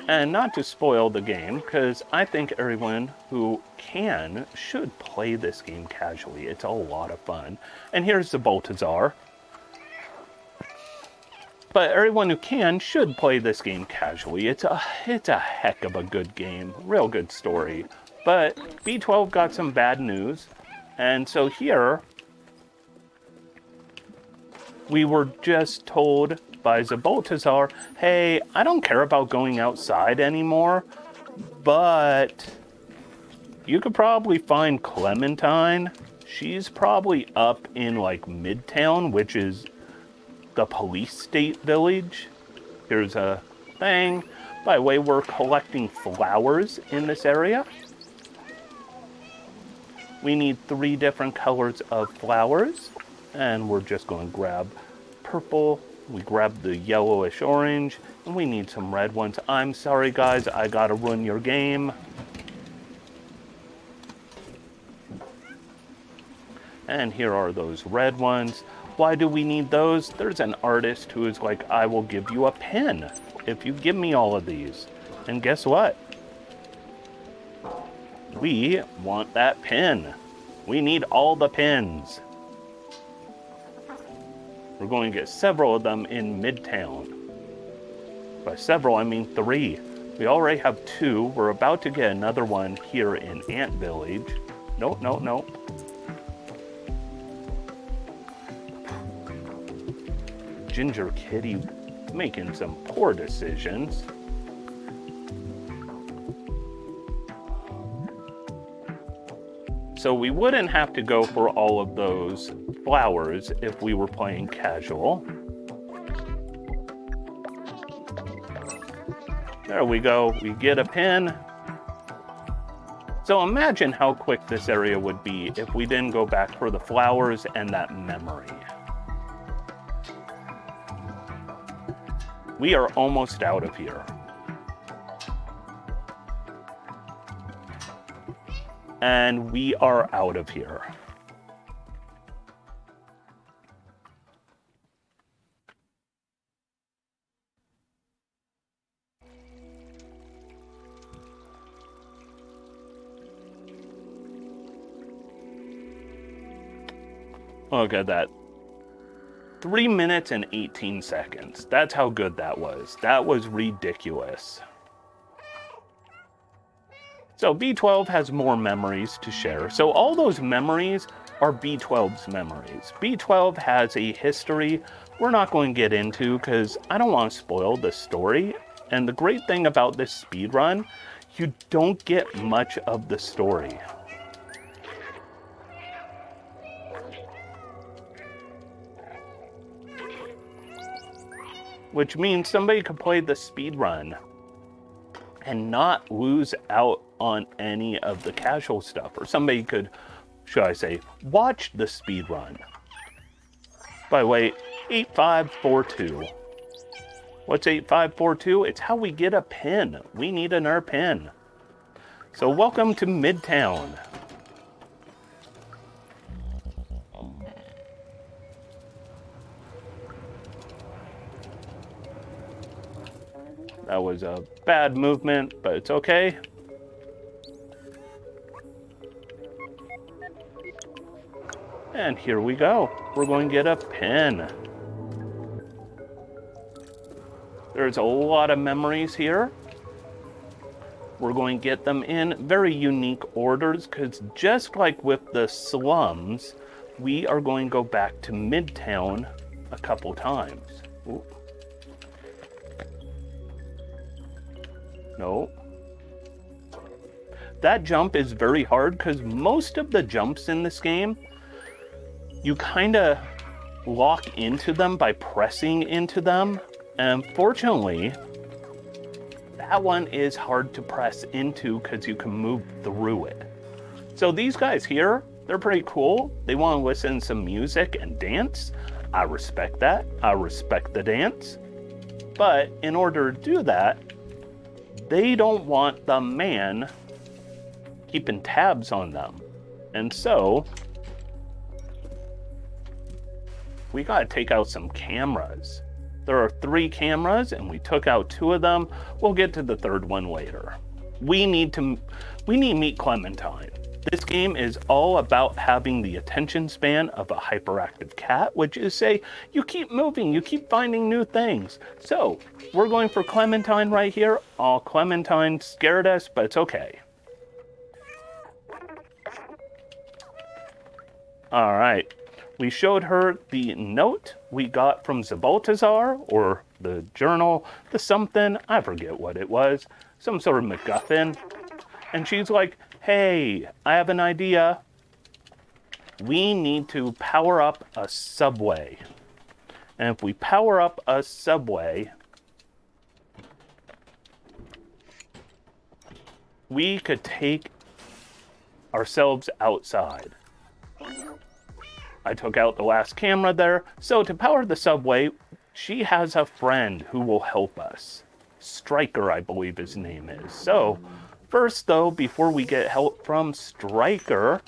And not to spoil the game, because I think everyone who can should play this game casually. It's a lot of fun. And here's the Baltazar. But everyone who can should play this game casually. It's a heck of a good game. Real good story. But B12 got some bad news. And so here, we were just told by Baltazar, hey, I don't care about going outside anymore, but you could probably find Clementine. She's probably up in like Midtown, which is the police state village. Here's a thing. By the way, we're collecting flowers in this area. We need 3 different colors of flowers, and we're just going to grab purple, We grab the yellowish orange, and we need some red ones. I'm sorry, guys, I gotta ruin your game. And here are those red ones. Why do we need those? There's an artist who is like, I will give you a pen if you give me all of these. And guess what? We want that pen. We need all the pens. We're going to get several of them in Midtown. By several, I mean 3. We already have 2. We're about to get another one here in Ant Village. Nope, nope, nope. Ginger Kitty making some poor decisions. So we wouldn't have to go for all of those flowers if we were playing casual. There we go, we get a pin. So imagine how quick this area would be if we didn't go back for the flowers and that memory. We are almost out of here. And we are out of here. Look at that. 3 minutes and 18 seconds. That's how good that was. That was ridiculous. So B12 has more memories to share. So all those memories are B12's memories. B12 has a history we're not going to get into because I don't want to spoil the story. And the great thing about this speedrun, you don't get much of the story. Which means somebody could play the speedrun and not lose out on any of the casual stuff. Or somebody could, should I say, watch the speedrun. By the way, 8542. What's 8542? It's how we get a pin. We need another pin. So welcome to Midtown. That was a bad movement, but it's okay. And here we go. We're going to get a pin. There's a lot of memories here. We're going to get them in very unique orders because just like with the slums, we are going to go back to Midtown a couple times. Ooh. No. That jump is very hard because most of the jumps in this game, you kind of lock into them by pressing into them. And fortunately, that one is hard to press into because you can move through it. So these guys here, they're pretty cool. They want to listen to some music and dance. I respect that. I respect the dance. But in order to do that, they don't want the man keeping tabs on them. And so we got to take out some cameras. There are 3 cameras and we took out 2 of them. We'll get to the 3rd one later. We need to meet Clementine. This game is all about having the attention span of a hyperactive cat, which is say, you keep moving, you keep finding new things. So we're going for Clementine right here. Oh, Clementine scared us, but it's okay. All right. We showed her the note we got from Zabaltazar, or the journal, the something, I forget what it was, some sort of MacGuffin. And she's like, hey, I have an idea. We need to power up a subway. And if we power up a subway, we could take ourselves outside. I took out the last camera there. So to power the subway, she has a friend who will help us. Striker, I believe his name is. So, first though, before we get help from Striker,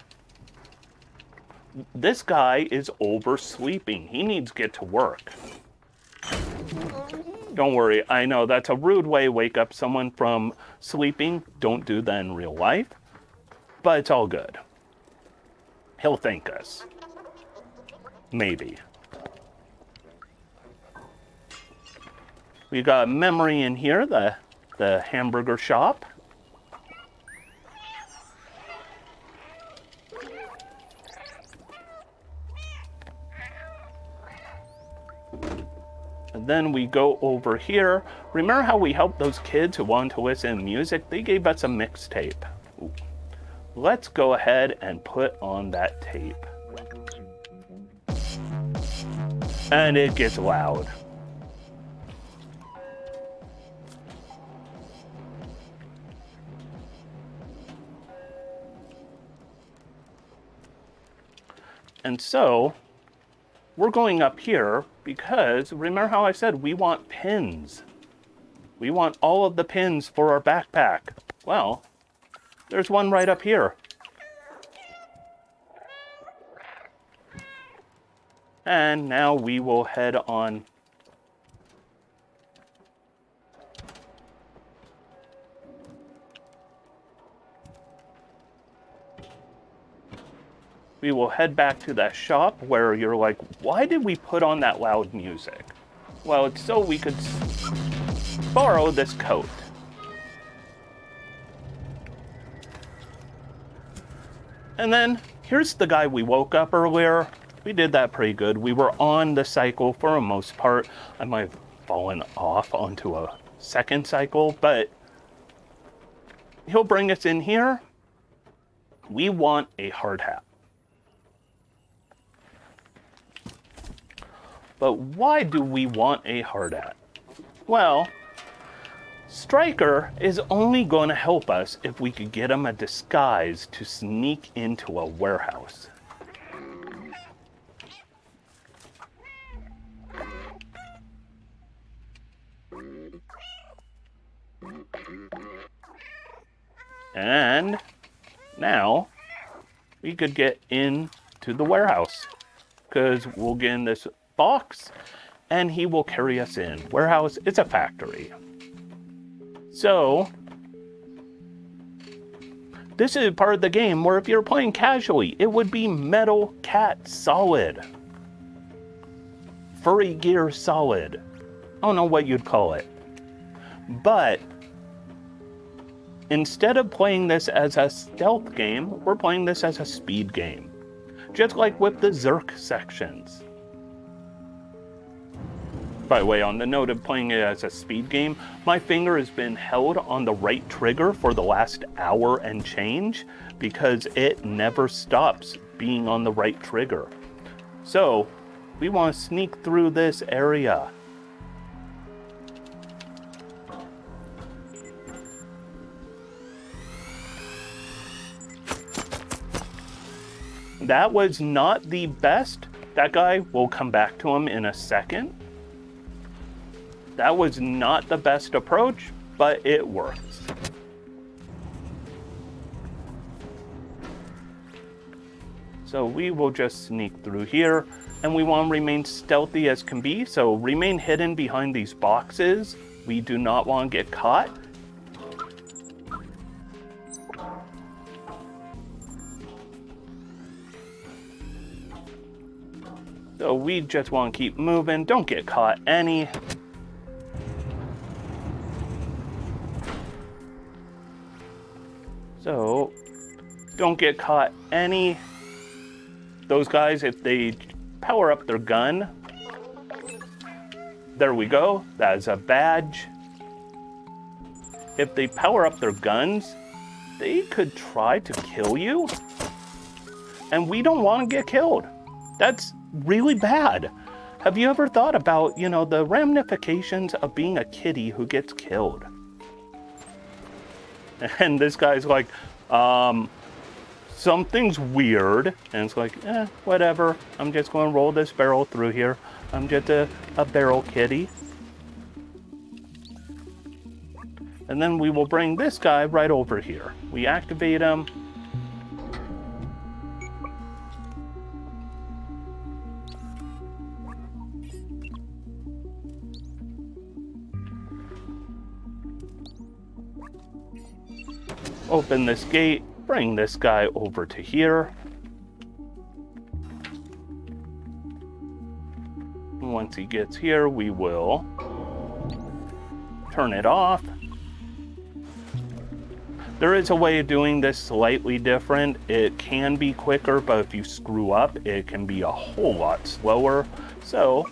this guy is oversleeping. He needs to get to work. Don't worry, I know that's a rude way to wake up someone from sleeping. Don't do that in real life. But it's all good. He'll thank us. Maybe. We got memory in here, the hamburger shop. And then we go over here. Remember how we helped those kids who wanted to listen to music? They gave us a mixtape. Let's go ahead and put on that tape. And it gets loud. And so, we're going up here because, remember how I said we want pins? We want all of the pins for our backpack. Well, there's one right up here. And now we will head on. We will head back to that shop where you're like, why did we put on that loud music? Well, it's so we could borrow this coat. And then here's the guy we woke up earlier. We did that pretty good. We were on the cycle for the most part. I might have fallen off onto a second cycle, but he'll bring us in here. We want a hard hat. But why do we want a hard hat? Well, Striker is only going to help us if we could get him a disguise to sneak into a warehouse. And now we could get into the warehouse because we'll get in this box and he will carry us in. Warehouse, it's a factory. So, this is part of the game where if you're playing casually, it would be Metal Cat Solid. Furry Gear Solid. I don't know what you'd call it. But, instead of playing this as a stealth game, we're playing this as a speed game. Just like with the Zerk sections. By the way, on the note of playing it as a speed game, my finger has been held on the right trigger for the last hour and change because it never stops being on the right trigger. So, we want to sneak through this area. That was not the best. That guy, we'll come back to him in a second. That was not the best approach, but it works. So we will just sneak through here, and we want to remain stealthy as can be, so remain hidden behind these boxes. We do not want to get caught. So we just want to keep moving, don't get caught any. So, don't get caught any. Those guys, if they power up their gun, there we go, that is a badge. If they power up their guns, they could try to kill you. And we don't want to get killed. That's really bad. Have you ever thought about, the ramifications of being a kitty who gets killed? And this guy's like, something's weird, and it's like, whatever. I'm just going to roll this barrel through here. I'm just a barrel kitty. And then we will bring this guy right over here. We activate him. Open this gate, bring this guy over to here. Once he gets here, we will turn it off. There is a way of doing this slightly different. It can be quicker, but if you screw up, it can be a whole lot slower. So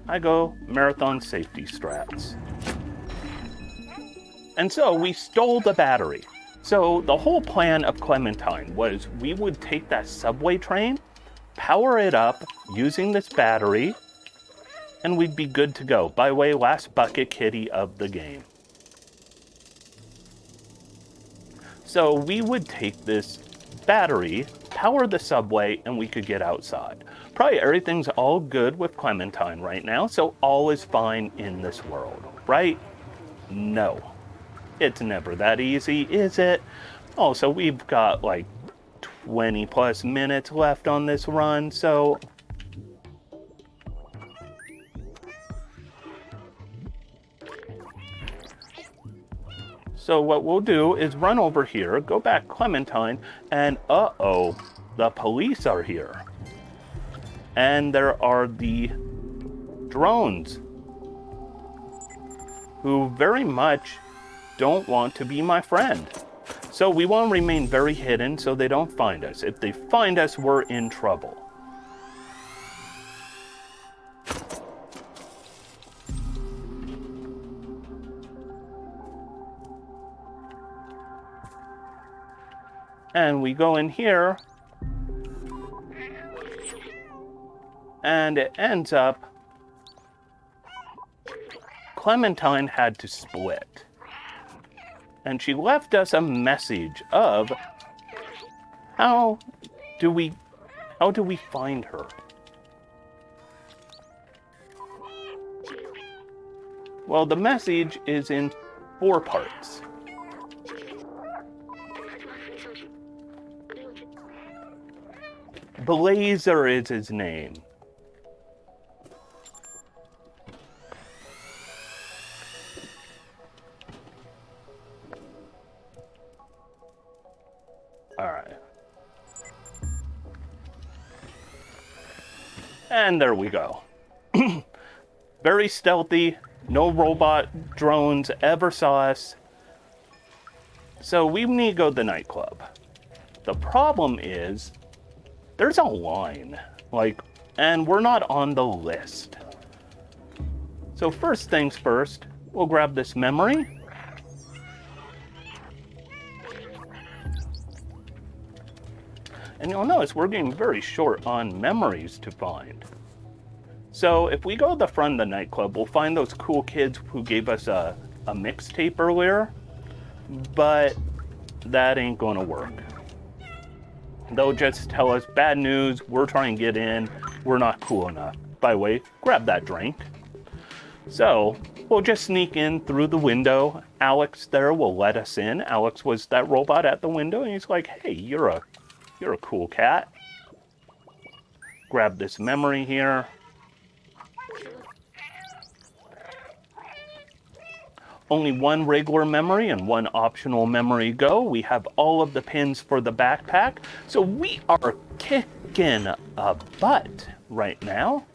I go marathon safety strats. And so we stole the battery. So the whole plan of Clementine was we would take that subway train, power it up using this battery, and we'd be good to go. By the way, last bucket kitty of the game. So we would take this battery, power the subway, and we could get outside. Probably everything's all good with Clementine right now, so all is fine in this world, right? No. It's never that easy, is it? Oh, so we've got like 20 plus minutes left on this run, so... So what we'll do is run over here, go back Clementine, and uh-oh, the police are here. And there are the drones who very much don't want to be my friend. So we want to remain very hidden so they don't find us. If they find us, we're in trouble. And we go in here, and it ends up Clementine had to split. And she left us a message of how do we find her? Well, the message is in 4 parts. Blazer is his name. All right. And there we go. Very stealthy. No robot drones ever saw us. So we need to go to the nightclub. The problem is there's a line, and we're not on the list. So first things first, we'll grab this memory. And you'll notice we're getting very short on memories to find. So if we go to the front of the nightclub, we'll find those cool kids who gave us a mixtape earlier, but that ain't gonna work. They'll just tell us, bad news, we're trying to get in, we're not cool enough. By the way, grab that drink. So, we'll just sneak in through the window. Alex there will let us in. Alex was that robot at the window, and he's like, hey, you're a cool cat. Grab this memory here. Only 1 regular memory and 1 optional memory go. We have all of the pins for the backpack. So we are kicking a butt right now.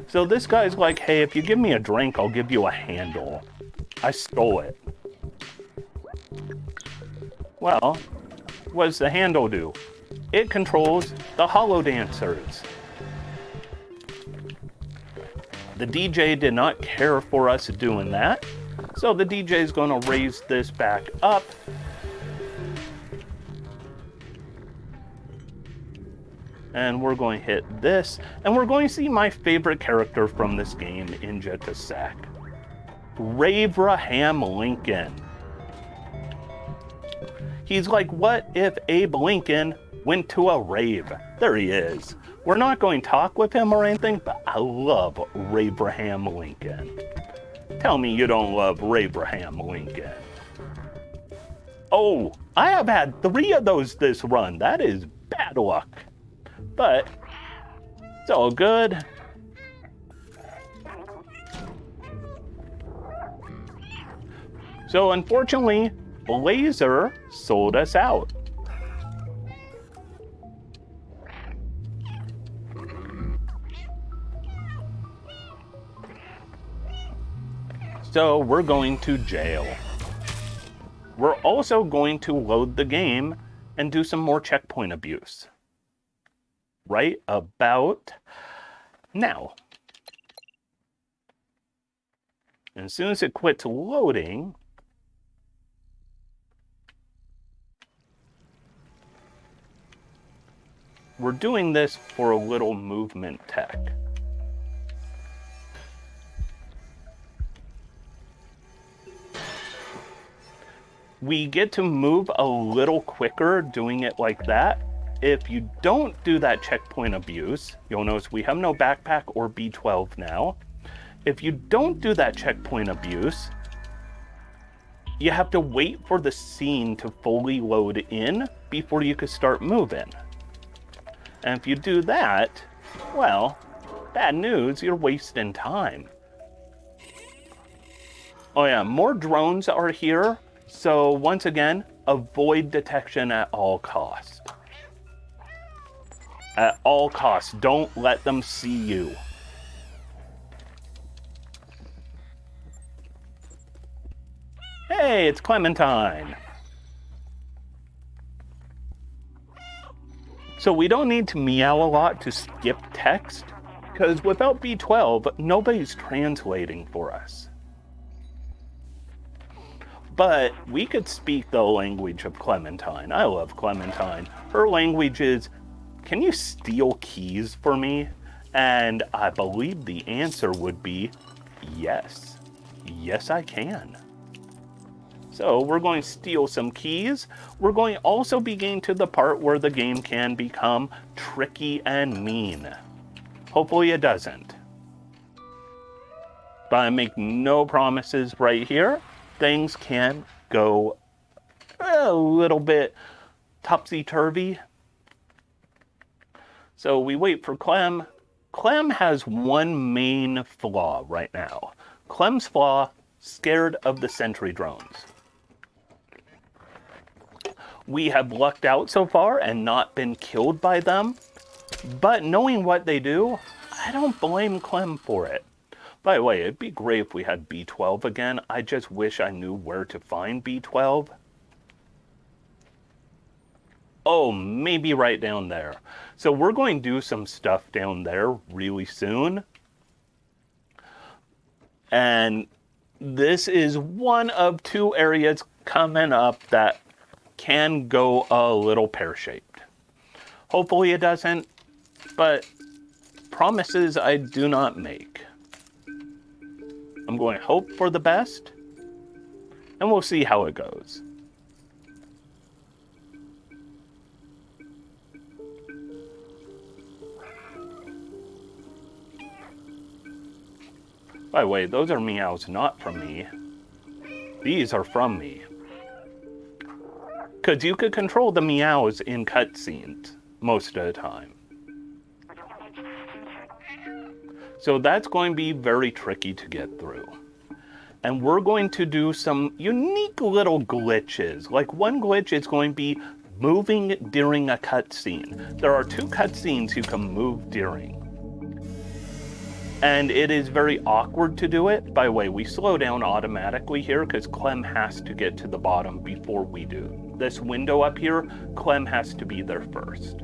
So this guy's like, hey, if you give me a drink, I'll give you a handle. I stole it. Well, what does the handle do? It controls the holo dancers. The DJ did not care for us doing that. So the DJ is going to raise this back up. And we're going to hit this. And we're going to see my favorite character from this game in just a sec. Abraham Lincoln. He's like, what if Abe Lincoln went to a rave? There he is. We're not going to talk with him or anything, but I love Rabraham Lincoln. Tell me you don't love Rabraham Lincoln. Oh, I have had 3 of those this run. That is bad luck. But it's all good. So unfortunately, Laser sold us out. So we're going to jail. We're also going to load the game and do some more checkpoint abuse. Right about now. And as soon as it quits loading, we're doing this for a little movement tech. We get to move a little quicker doing it like that. If you don't do that checkpoint abuse, you'll notice we have no backpack or B12 now. If you don't do that checkpoint abuse, you have to wait for the scene to fully load in before you can start moving. And if you do that, well, bad news, you're wasting time. Oh yeah, more drones are here. So once again, avoid detection at all costs. At all costs, don't let them see you. Hey, it's Clementine. So we don't need to meow a lot to skip text, because without B12, nobody's translating for us. But we could speak the language of Clementine. I love Clementine. Her language is, can you steal keys for me? And I believe the answer would be yes. Yes, I can. So we're going to steal some keys. We're going to also be getting to the part where the game can become tricky and mean. Hopefully it doesn't. But I make no promises right here. Things can go a little bit topsy-turvy. So we wait for Clem. Clem has one main flaw right now. Clem's flaw, scared of the sentry drones. We have lucked out so far and not been killed by them. But knowing what they do, I don't blame Clem for it. By the way, it'd be great if we had B12 again. I just wish I knew where to find B12. Oh, maybe right down there. So we're going to do some stuff down there really soon. And this is one of 2 areas coming up that can go a little pear-shaped. Hopefully it doesn't, but promises I do not make. I'm going to hope for the best, and we'll see how it goes. By the way, those are meows not from me. These are from me. Because you could control the meows in cutscenes most of the time. So that's going to be very tricky to get through. And we're going to do some unique little glitches. Like one glitch is going to be moving during a cutscene. There are 2 cutscenes you can move during. And it is very awkward to do it. By the way, we slow down automatically here because Clem has to get to the bottom before we do. This window up here, Clem has to be there first.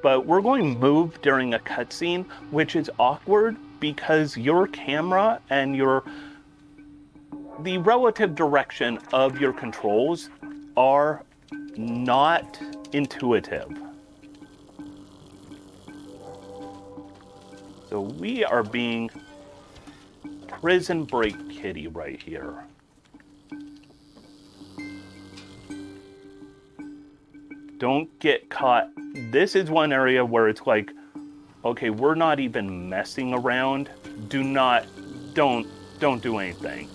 But we're going to move during a cutscene, which is awkward because your camera and the relative direction of your controls are not intuitive. So we are being Prison Break Kitty right here. Don't get caught. This is one area where it's like, okay, we're not even messing around. Don't do anything.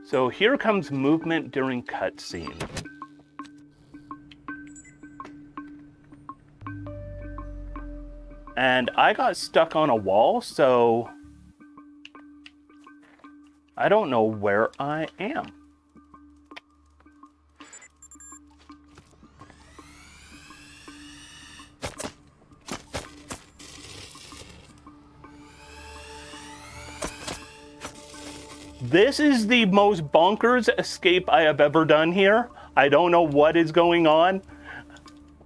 So here comes movement during cutscene. And I got stuck on a wall, so I don't know where I am. This is the most bonkers escape I have ever done here. I don't know what is going on,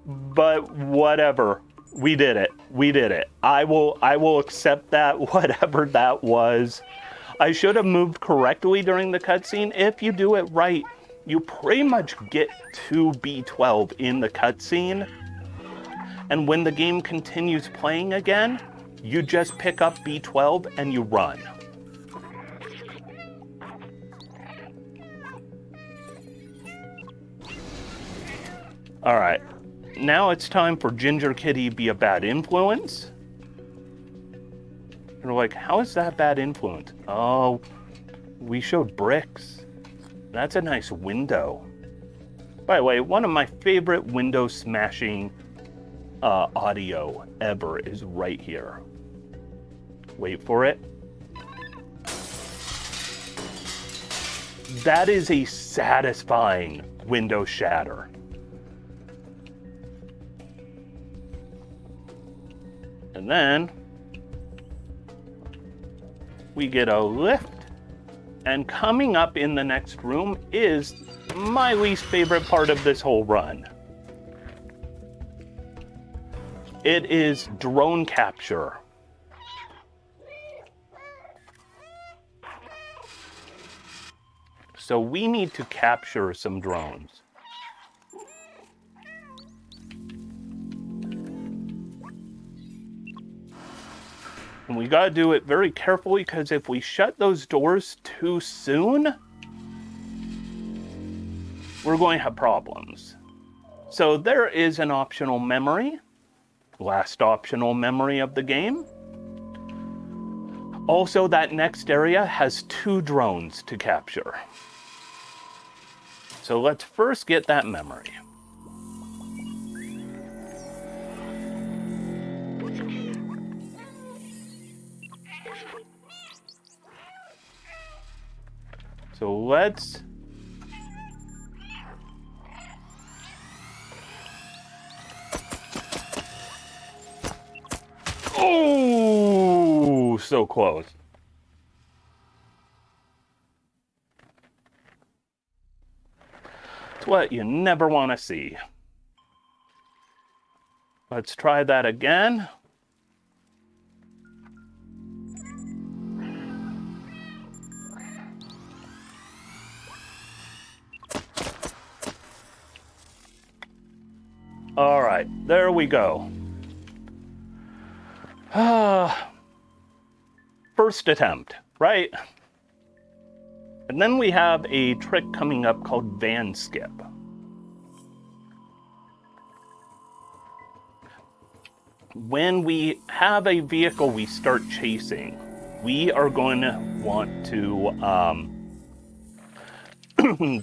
but whatever. We did it. We did it. I will accept that, whatever that was. I should have moved correctly during the cutscene. If you do it right, you pretty much get to B12 in the cutscene. And when the game continues playing again, you just pick up B12 and you run. All right. Now it's time for Ginger Kitty be a bad influence. You're like, how is that bad influence? Oh, we showed bricks. That's a nice window. By the way, one of my favorite window smashing audio ever is right here. Wait for it. That is a satisfying window shatter. And then we get a lift, and coming up in the next room is my least favorite part of this whole run. It is drone capture. So we need to capture some drones. And we gotta do it very carefully, because if we shut those doors too soon, we're going to have problems. So there is an optional memory, last optional memory of the game. Also, that next area has 2 drones to capture. So let's first get that memory. So let's oh, so close. It's what you never want to see. Let's try that again. All right, there we go. First attempt, right? And then we have a trick coming up called van skip. When we have a vehicle we start chasing, we are going to want to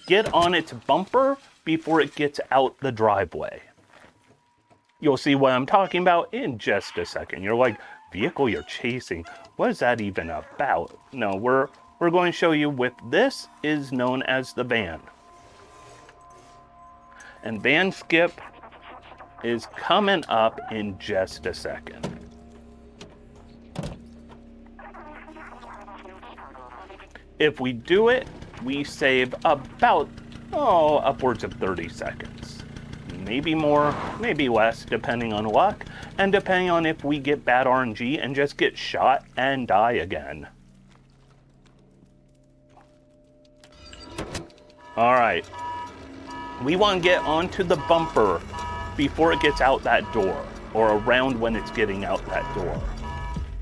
get on its bumper before it gets out the driveway. You'll see what I'm talking about in just a second. You're like, vehicle you're chasing, what is that even about? No, we're going to show you with this is known as the van. And van skip is coming up in just a second. If we do it, we save about, upwards of 30 seconds. Maybe more, maybe less, depending on luck, and depending on if we get bad RNG and just get shot and die again. All right. We want to get onto the bumper before it gets out that door, or around when it's getting out that door.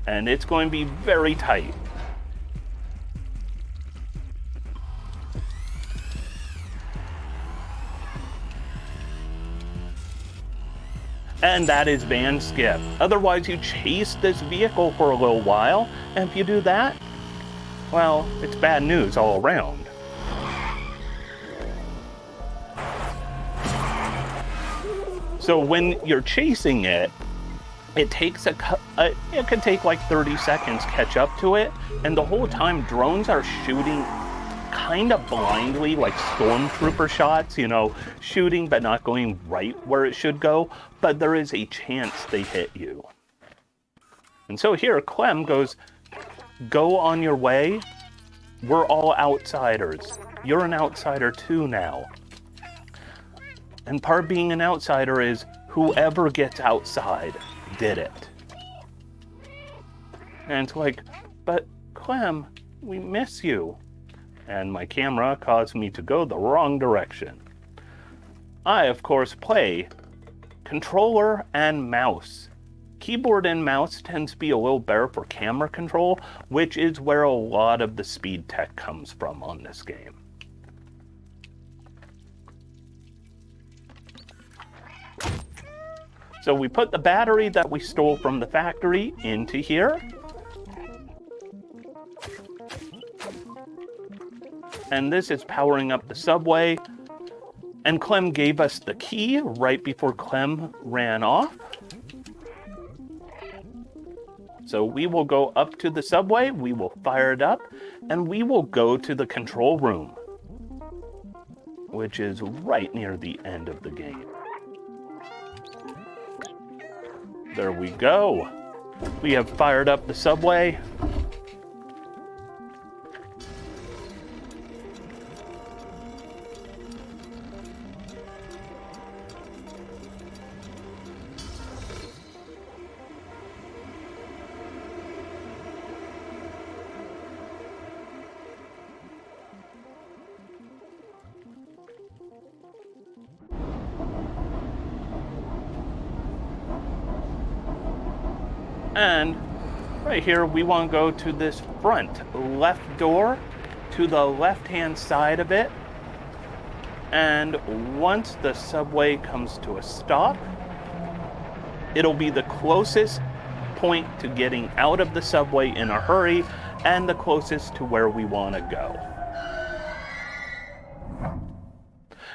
And it's going to be very tight. And that is van skip. Otherwise, you chase this vehicle for a little while, and if you do that, well, it's bad news all around. So when you're chasing it, it takes it can take like 30 seconds to catch up to it, and the whole time drones are shooting kind of blindly, like stormtrooper shots, you know, shooting but not going right where it should go, but there is a chance they hit you. And so here Clem goes, go on your way. We're all outsiders. You're an outsider too now. And part of being an outsider is whoever gets outside did it. And it's like, but Clem, we miss you. And my camera caused me to go the wrong direction. I, of course, play controller and mouse. Keyboard and mouse tends to be a little better for camera control, which is where a lot of the speed tech comes from on this game. So we put the battery that we stole from the factory into here. And this is powering up the subway. And Clem gave us the key right before Clem ran off. So we will go up to the subway, we will fire it up, and we will go to the control room, which is right near the end of the game. There we go. We have fired up the subway. And right here, we want to go to this front left door to the left-hand side of it. And once the subway comes to a stop, it'll be the closest point to getting out of the subway in a hurry and the closest to where we want to go.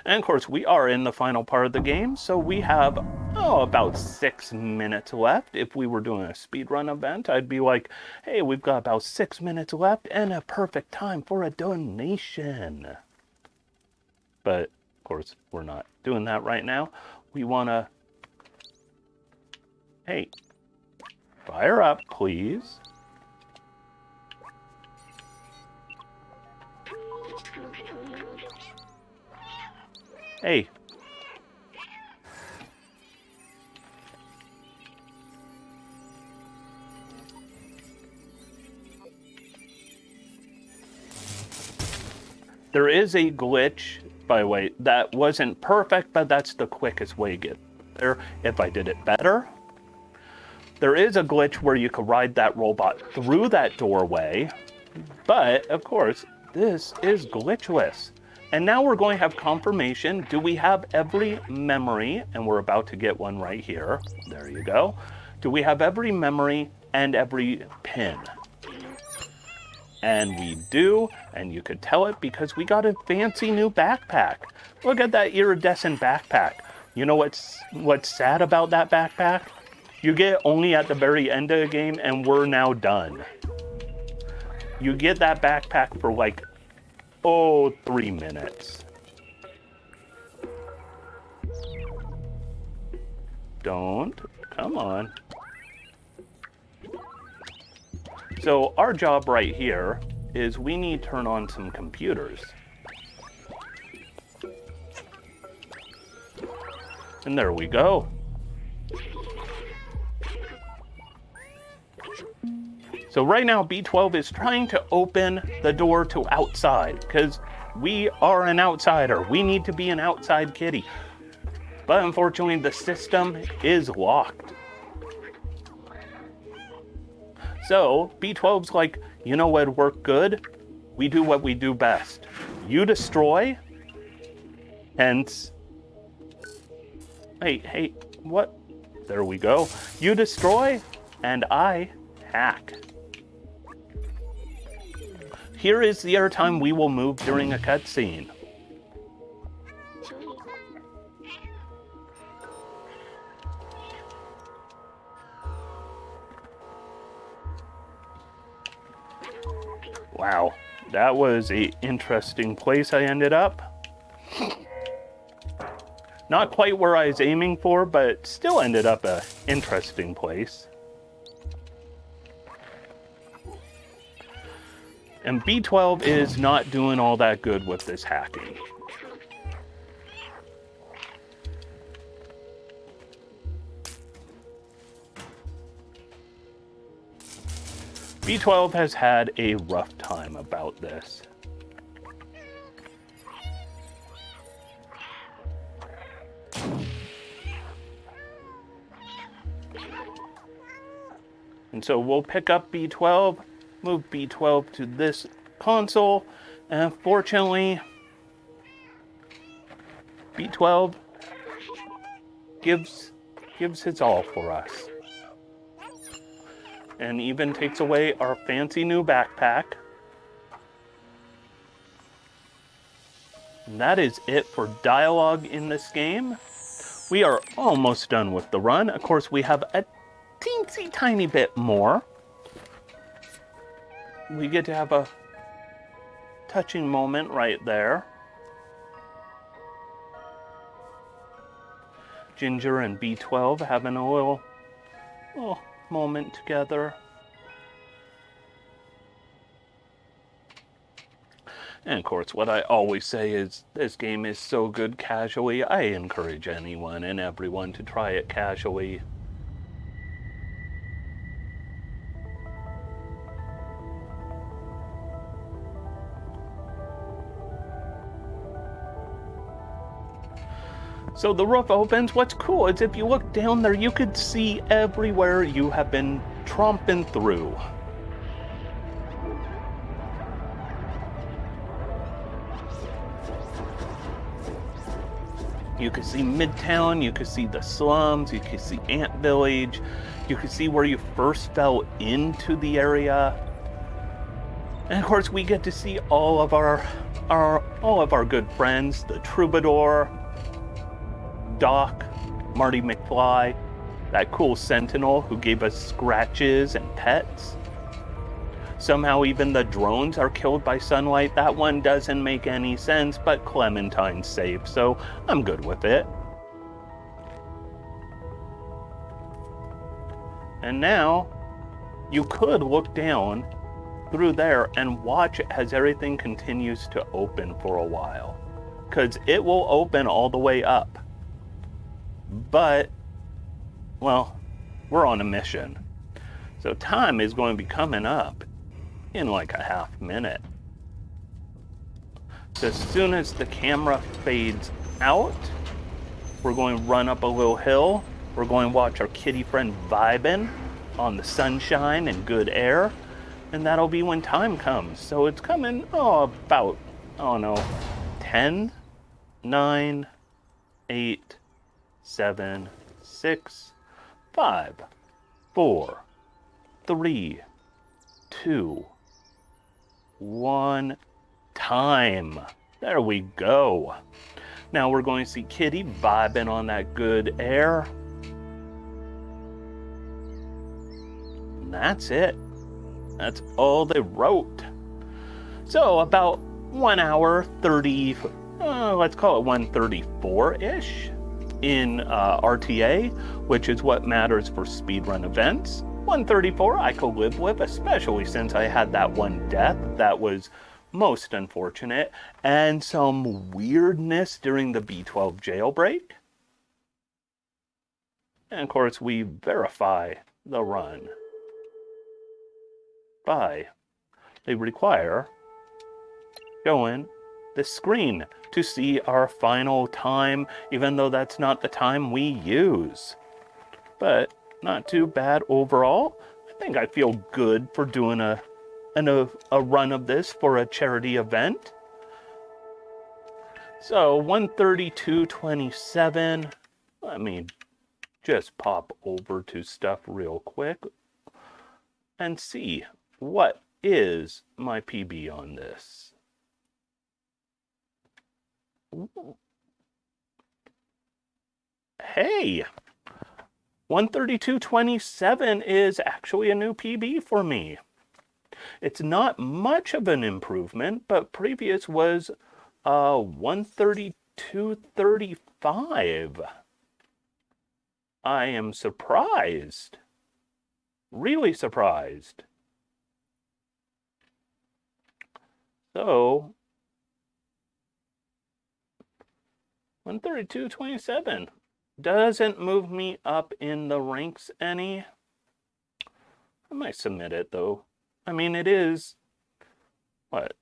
And of course, we are in the final part of the game, so we have about 6 minutes left. If we were doing a speedrun event, I'd be like, hey, we've got about 6 minutes left and a perfect time for a donation. But of course, we're not doing that right now. We want to, hey, fire up, please. Hey. There is a glitch, by the way, that wasn't perfect, but that's the quickest way to get there if I did it better. There is a glitch where you could ride that robot through that doorway, but of course, this is glitchless. And now we're going to have confirmation. Do we have every memory? And we're about to get one right here. There you go. Do we have every memory and every pin? And we do, and you could tell it because we got a fancy new backpack. Look at that iridescent backpack. You know what's sad about that backpack? You get it only at the very end of the game, and we're now done. You get that backpack for like, 3 minutes. Don't. Come on. So our job right here is we need to turn on some computers. And there we go. So right now, B12 is trying to open the door to outside because we are an outsider. We need to be an outside kitty. But unfortunately, the system is locked. So B12's like, you know what would work good? We do what we do best. You destroy, hence, hey, what? There we go. You destroy, and I hack. Here is the airtime we will move during a cutscene. Wow, that was an interesting place I ended up. Not quite where I was aiming for, but still ended up an interesting place. And B12 is not doing all that good with this hacking. B12 has had a rough time about this. And so we'll pick up B12, move B12 to this console, and fortunately, B12 gives his all for us. And even takes away our fancy new backpack. And that is it for dialogue in this game. We are almost done with the run. Of course, we have a teensy tiny bit more. We get to have a touching moment right there. Ginger and B12 having a little moment together. And of course, what I always say is this game is so good casually. I encourage anyone and everyone to try it casually. So the roof opens. What's cool is if you look down there, you could see everywhere you have been tromping through. You can see Midtown, you can see the slums, you can see Ant Village, you can see where you first fell into the area. And of course, we get to see all of our good friends, the Troubadour, Doc, Marty McFly, that cool Sentinel who gave us scratches and pets. Somehow even the drones are killed by sunlight. That one doesn't make any sense, but Clementine's safe, so I'm good with it. And now, you could look down through there and watch as everything continues to open for a while. Because it will open all the way up. But, well, we're on a mission. So time is going to be coming up in like a half minute. So as soon as the camera fades out, we're going to run up a little hill. We're going to watch our kitty friend vibing on the sunshine and good air. And that'll be when time comes. So it's coming, about, 10, 9, 8, 7, 6, 5, 4, 3, 2, 1, time. There we go. Now we're going to see Kitty vibing on that good air. And that's it. That's all they wrote. So about 1 hour 30, let's call it 1:34-ish in RTA, which is what matters for speedrun events. 1:34 I could live with, especially since I had that one death that was most unfortunate, and some weirdness during the B12 jailbreak. And of course we verify the run by they require showing the screen to see our final time, even though that's not the time we use. But not too bad overall. I think I feel good for doing a run of this for a charity event. So 1:32:27. Let me just pop over to stuff real quick and see what is my PB on this. Hey, 132.27 is actually a new PB for me. It's not much of an improvement, but previous was 132.35. I am surprised. Really surprised. So, 132.27 doesn't move me up in the ranks any. I might submit it though. I mean, it is, what,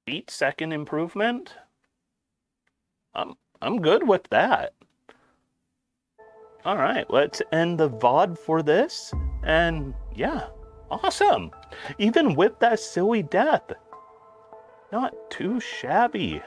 8-second improvement? I'm good with that. All right, let's end the VOD for this. And yeah, awesome. Even with that silly death, not too shabby.